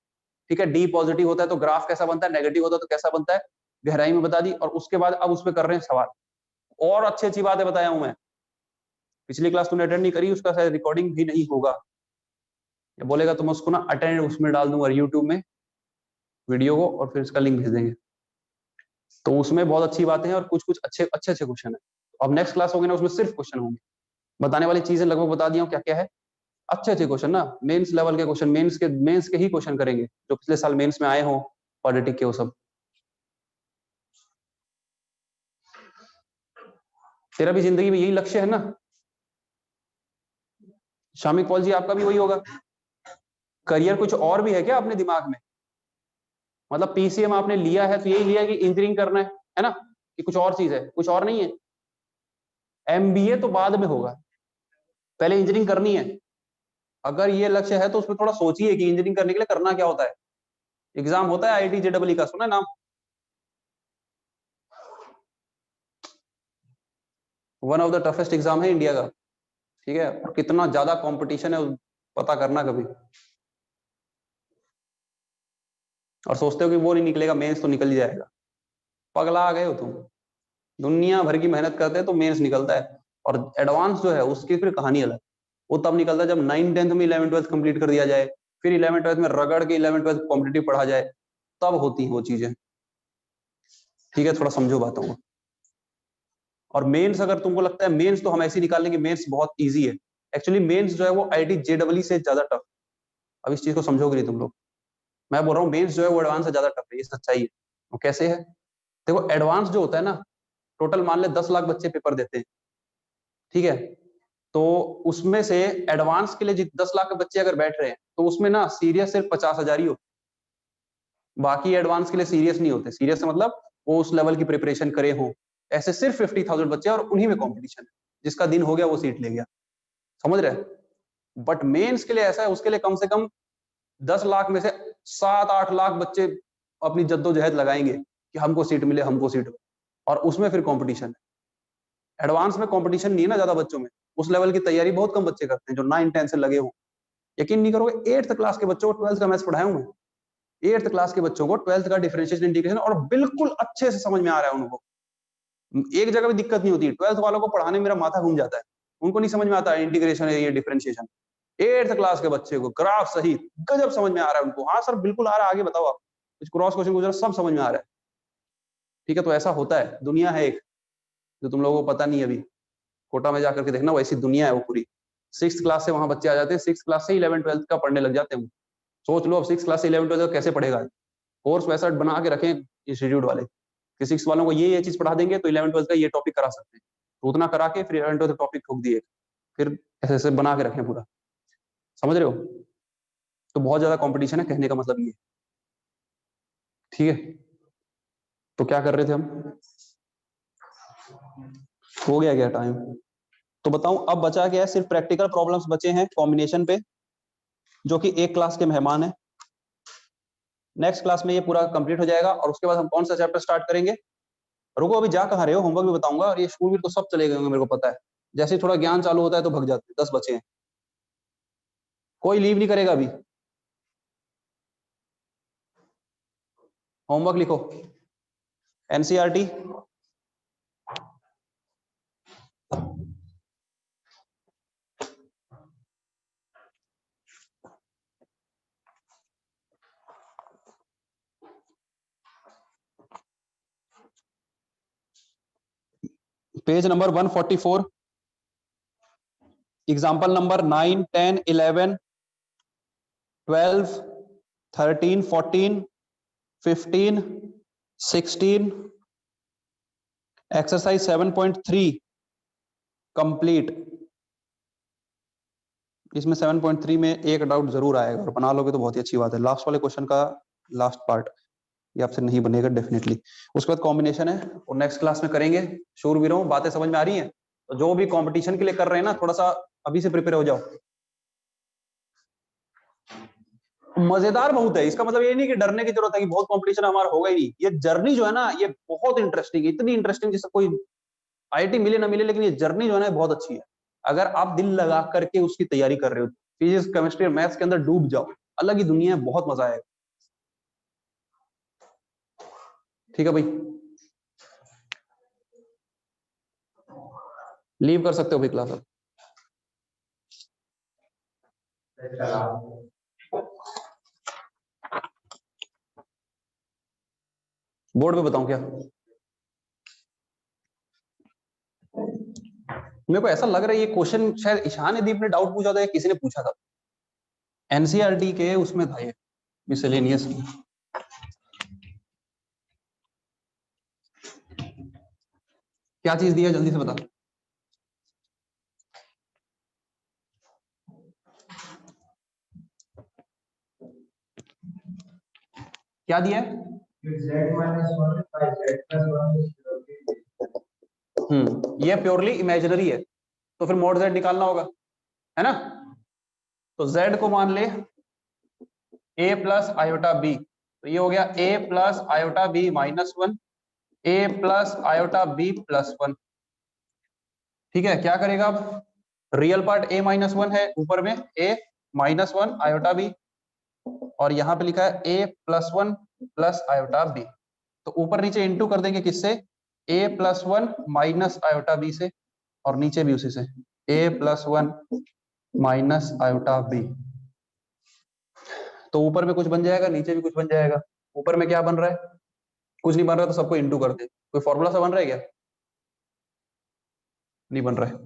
Speaker 1: ठीक है, डी पॉजिटिव होता है तो ग्राफ कैसा बनता है, नेगेटिव होता है तो कैसा बनता है, गहराई में बता दी। और उसके बाद अब उसमें कर रहे हैं सवाल, और अच्छी अच्छी बातें बताया हूं मैं। पिछली क्लास तूने अटेंड नहीं करी, उसका शायद रिकॉर्डिंग भी नहीं होगा, या बोलेगा तो मैं उसको ना अटेंड उसमें डाल दूंगा यूट्यूब में वीडियो को, और फिर इसका लिंक भेज देंगे। तो उसमें बहुत अच्छी बातें हैं और कुछ कुछ अच्छे अच्छे अच्छे क्वेश्चन है। अब नेक्स्ट क्लास होगी ना, उसमें सिर्फ क्वेश्चन होंगे, बताने वाली चीजें लगभग बता दिया हूं क्या क्या है, अच्छे अच्छे क्वेश्चन ना, मेंस लेवल के क्वेश्चन, मेंस के ही क्वेश्चन करेंगे, जो पिछले साल मेंस में आए हो पॉलिटिक के, वो सब। तेरा भी जिंदगी में यही लक्ष्य है ना शामिक पॉल जी, आपका भी वही होगा। करियर कुछ और भी है क्या अपने दिमाग में? मतलब पीसीएम आपने लिया है तो यही लिया है कि इंजीनियरिंग करना है ना, कि कुछ और चीज है, कुछ और नहीं है? एमबीए तो बाद में होगा, पहले इंजीनियरिंग करनी है। अगर ये लक्ष्य है तो उसमें थोड़ा सोचिए कि इंजीनियरिंग करने के लिए करना क्या होता है। एग्जाम होता है आईआईटी जेईई का, सुना है नाम? One of the toughest exam है इंडिया का। ठीक है, और कितना ज्यादा कंपटीशन है पता करना कभी। और सोचते हो कि वो नहीं निकलेगा, मेंस तो निकल ही जाएगा, पगला आ गए हो तुम। दुनिया भर की मेहनत करते हैं तो मेंस निकलता है, और एडवांस जो है उसकी फिर कहानी अलग। वो तब निकलता है जब 9th-10th में 11th-12th कंप्लीट कर दिया जाए, फिर 11th-12th में रगड़ के 11th-12th कॉम्पिटिटिव पढ़ा जाए, तब होती है वो चीजें। ठीक है, थोड़ा समझो बातों को। और मेंस अगर तुमको लगता है मेंस तो हम ऐसे निकाल लेंगे, मेंस बहुत इजी है, एक्चुअली मेंस जो है वो आईआईटी जेईई से ज्यादा टफ। अब इस चीज को समझोगे नहीं तुम लोग। मैं बोल रहा हूँ मेंस जो है वो एडवांस से ज्यादा टफ है, ये सच्चाई है। वो कैसे है? देखो, एडवांस जो होता है ना, टोटल मान ले 10 लाख बच्चे पेपर देते हैं, ठीक है? तो उसमें से एडवांस के लिए 10 लाख के बच्चे अगर बैठ रहे हैं तो उसमें ना सीरियस सिर्फ 50,000 ही होते, बाकी एडवांस के लिए सीरियस नहीं होते। सीरियस मतलब वो उस लेवल की प्रिपरेशन करे हो, ऐसे सिर्फ 50,000 बच्चे, और उन्हीं में कॉम्पिटिशन है, जिसका दिन हो गया वो सीट ले गया। समझ रहे? बट मेंस के लिए ऐसा है, उसके लिए कम से कम 10 लाख में से 7-8 लाख बच्चे अपनी जद्दोजहद लगाएंगे कि हमको सीट मिले, हमको सीट मिले, और उसमें फिर कंपटीशन है। एडवांस में कंपटीशन नहीं है ना ज्यादा बच्चों में, उस लेवल की तैयारी बहुत कम बच्चे करते हैं जो 9-10 से लगे हो। यकीन नहीं करोगे, 8th क्लास के बच्चों को 12th का मैथ्स पढ़ाया हूं मैं। 8th क्लास के बच्चों को 12th का डिफरेंशिएशन इंटीग्रेशन और बिल्कुल अच्छे से समझ में आ रहा है उनको, एक जगह भी दिक्कत नहीं होती। 12th वालों को पढ़ाने में मेरा माथा घूम जाता है, उनको नहीं समझ में आता है इंटीग्रेशन है ये डिफरेंशिएशन। 8th क्लास के बच्चे को ग्राफ सहित गजब समझ में आ रहा है उनको। हाँ सर बिल्कुल आ रहा है, आगे बताओ आप। इस क्रॉस क्वेश्चन गुजरा सब समझ में आ रहा है। ठीक है, तो ऐसा होता है, दुनिया है एक, जो तुम लोगों को पता नहीं। अभी कोटा में जाकर के देखना, वैसी दुनिया है वो पूरी। 6th क्लास से वहां बच्चे आ जाते हैं, 6th क्लास से 11th-12th का पढ़ने लग जाते हैं। सोच लो अब 6th क्लास से 11th-12th कैसे पढ़ेगा। कोर्स वैसा बना के रखें इंस्टीट्यूट वाले कि 6th वालों को ये चीज पढ़ा देंगे तो 11th-12th का ये टॉपिक करा सकते हैं, तो उतना करा के फिर 11th-12th टॉपिक ठोक दिए, फिर ऐसे ऐसे बना के रखें पूरा। समझ रहे हो? तो बहुत ज्यादा कंपटीशन है, कहने का मतलब ये। ठीक है, तो क्या कर रहे थे हम? हो गया क्या टाइम? तो बताऊं अब बचा क्या है? सिर्फ प्रैक्टिकल प्रॉब्लम्स बचे हैं कॉम्बिनेशन पे, जो कि एक क्लास के मेहमान है। नेक्स्ट क्लास में ये पूरा कंप्लीट हो जाएगा, और उसके बाद हम कौन सा चैप्टर स्टार्ट करेंगे? रुको, अभी जा कहाँ रहे हो? होमवर्क भी बताऊंगा, और ये स्कूल भी तो सब चले गए होंगे मेरे को पता है। जैसे ही थोड़ा ज्ञान चालू होता है तो भग जाते हैं, 10 बचे हैं। कोई लीव नहीं करेगा अभी। होमवर्क लिखो, NCERT page number 144, example number 9, 10, 11, 12, 13, 14, 15, 16, exercise 7.3 complete. इसमें 7.3 में एक डाउट जरूर आएगा, और बना लोगे तो बहुत ही अच्छी बात है। लास्ट वाले क्वेश्चन का लास्ट पार्ट ये आपसे नहीं बनेगा डेफिनेटली। उसके बाद कॉम्बिनेशन है, और नेक्स्ट क्लास में करेंगे। शूरवीर हूं, बातें समझ में आ रही हैं? तो जो भी कंपटीशन के लिए कर रहे हैं ना, थोड़ा सा अभी से प्रिपेयर हो जाओ। मजेदार बहुत है, इसका मतलब ये नहीं कि डरने की जरूरत है कि बहुत कंपटीशन हमारा होगा ही नहीं। ये जर्नी जो है ना, ये बहुत इंटरेस्टिंग है, इतनी इंटरेस्टिंग जिससे कोई आईआईटी मिले ना मिले, लेकिन ये जर्नी जो है ना बहुत अच्छी है। अगर आप दिल लगा करके उसकी तैयारी कर रहे हो, फिजिक्स केमिस्ट्री और मैथ्स के अंदर डूब जाओ, अलग ही दुनिया है, बहुत मजा आएगा। ठीक है भाई, लीव कर सकते हो भाई क्लास। बोर्ड पे बताऊं क्या? मेरे को ऐसा लग रहा है ये क्वेश्चन शायद ईशान दीप ने डाउट पूछा था या किसी ने पूछा था, एनसीईआरटी के उसमें था ये, मिसलेनियस। क्या चीज दिया जल्दी से बता। क्या दिया है? ये प्योरली इमेजिनरी है, तो फिर मोड जेड निकालना होगा, है ना? तो जेड को मान ले ए प्लस आयोटा बी, तो ये हो गया ए प्लस आयोटा बी माइनस 1, ए प्लस आयोटा बी प्लस 1। ठीक है, क्या करेगा अब? Real part a minus one है, ऊपर में a minus one iota b, और यहाँ पे लिखा है a plus one plus iota b। तो ऊपर नीचे इंटू कर देंगे किससे, a plus one minus iota b से, और नीचे भी उसी से a plus one minus iota b। तो ऊपर में कुछ बन जाएगा, नीचे भी कुछ बन जाएगा। ऊपर में क्या बन रहा है, कुछ नहीं बन रहा, तो सबको इंटू कर दे। कोई फॉर्मूला सा बन रहा है क्या, नहीं बन रहा है,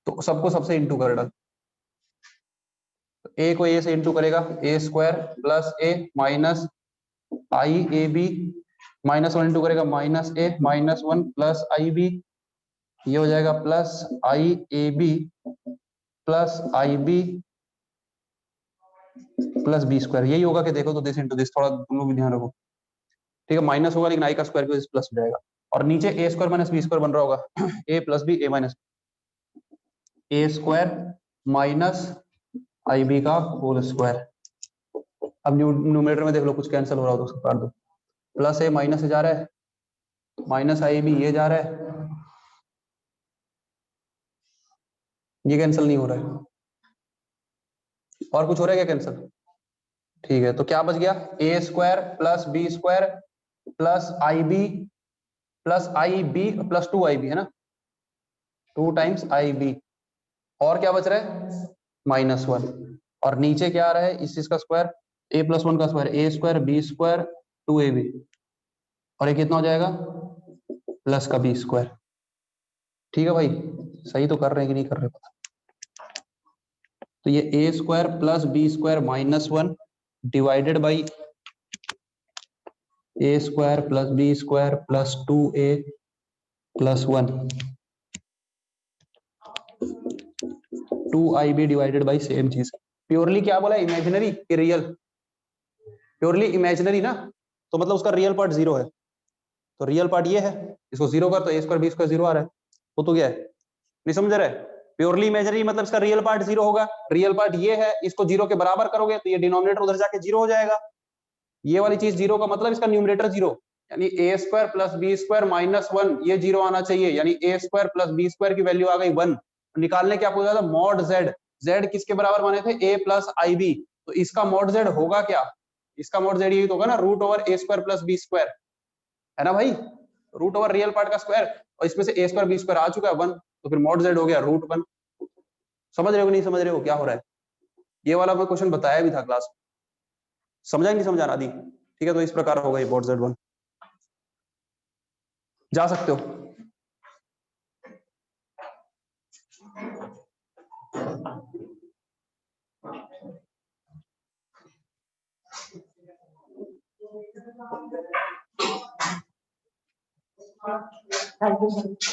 Speaker 1: तो सबको सबसे इंटू कर डाल। ए को ए से इंटू करेगा, A square plus A minus I A B, minus one into करेगा minus A minus one plus I B, ये हो जाएगा plus I A B plus I B plus B square. यही होगा कि देखो तो दिस इंटू दिस, थोड़ा तुम लोग भी ध्यान रखो, ठीक है। माइनस होगा लेकिन आई का स्क्वायर भी प्लस हो जाएगा, और नीचे ए स्क्वायर माइनस बी स्क्वायर बन रहा होगा, ए प्लस बी ए माइनस ए स्क्वायर माइनस आई बी का होल स्क्वायर। अब न्यूमरेटर में देख लो कुछ कैंसिल हो रहा हो तो उसको काट दो, प्लस ए माइनस से जा रहा है, माइनस आई बी ये जा रहा है, ये कैंसिल नहीं हो रहा है। और कुछ हो रहा है क्या कैंसिल, ठीक है। तो क्या बच गया, A square plus B square plus I B plus two I B, है ना, टू टाइम्स आई बी। और क्या बच रहा है, माइनस वन, और नीचे क्या आ रहा है इस चीज का स्क्वायर, ए प्लस वन का square, A square B square two A B, और ये कितना हो जाएगा, प्लस का बी स्क्वायर। ठीक है भाई, सही तो कर रहे हैं कि नहीं कर रहे पता। तो ये A square plus B square minus one divided by A square plus B square plus two A plus one, two I B divided by same चीज। प्योरली क्या बोला, इमेजिनरी कि रियल, प्योरली इमेजिनरी ना, तो मतलब उसका रियल पार्ट जीरो है, तो रियल पार्ट ये है, इसको जीरो कर तो ए स्क्वायर बी स्क्वायर जीरो आ रहा है, वो तो क्या है, नहीं समझ रहे। प्योरली इमेजिनरी मतलब इसका रियल पार्ट जीरो होगा, रियल पार्ट ये है, इसको जीरो के बराबर करोगे तो ये डिनोमिनेटर उधर जाके जीरो हो जाएगा, ये वाली चीज जीरो का मतलब इसका न्यूमरेटर जीरो, यानी A square plus B square minus one, ये जीरो आना चाहिए, यानी A square plus B square की वैल्यू आ गई वन। निकालने क्या पूछा था, मॉड जेड, जेड किसके बराबर माने थे, ए प्लस आई बी, तो इसका मॉड जेड होगा क्या, इसका मॉड जेड यही तो होगा ना, रूट ओवर ए स्क्वायर प्लस बी स्क्वायर, है ना भाई, रूट ओवर रियल पार्ट का स्क्वायर, और इसमें से ए स्क्वायर बी स्क्वायर आ चुका है वन, तो फिर मॉड जेड हो गया रूट वन। समझ रहे हो नहीं समझ रहे हो क्या हो रहा है, ये वाला मैं क्वेश्चन बताया भी था क्लास में, समझा नहीं समझा आदि, ठीक है। तो इस प्रकार होगा ये मॉड जेड वन, जा सकते हो।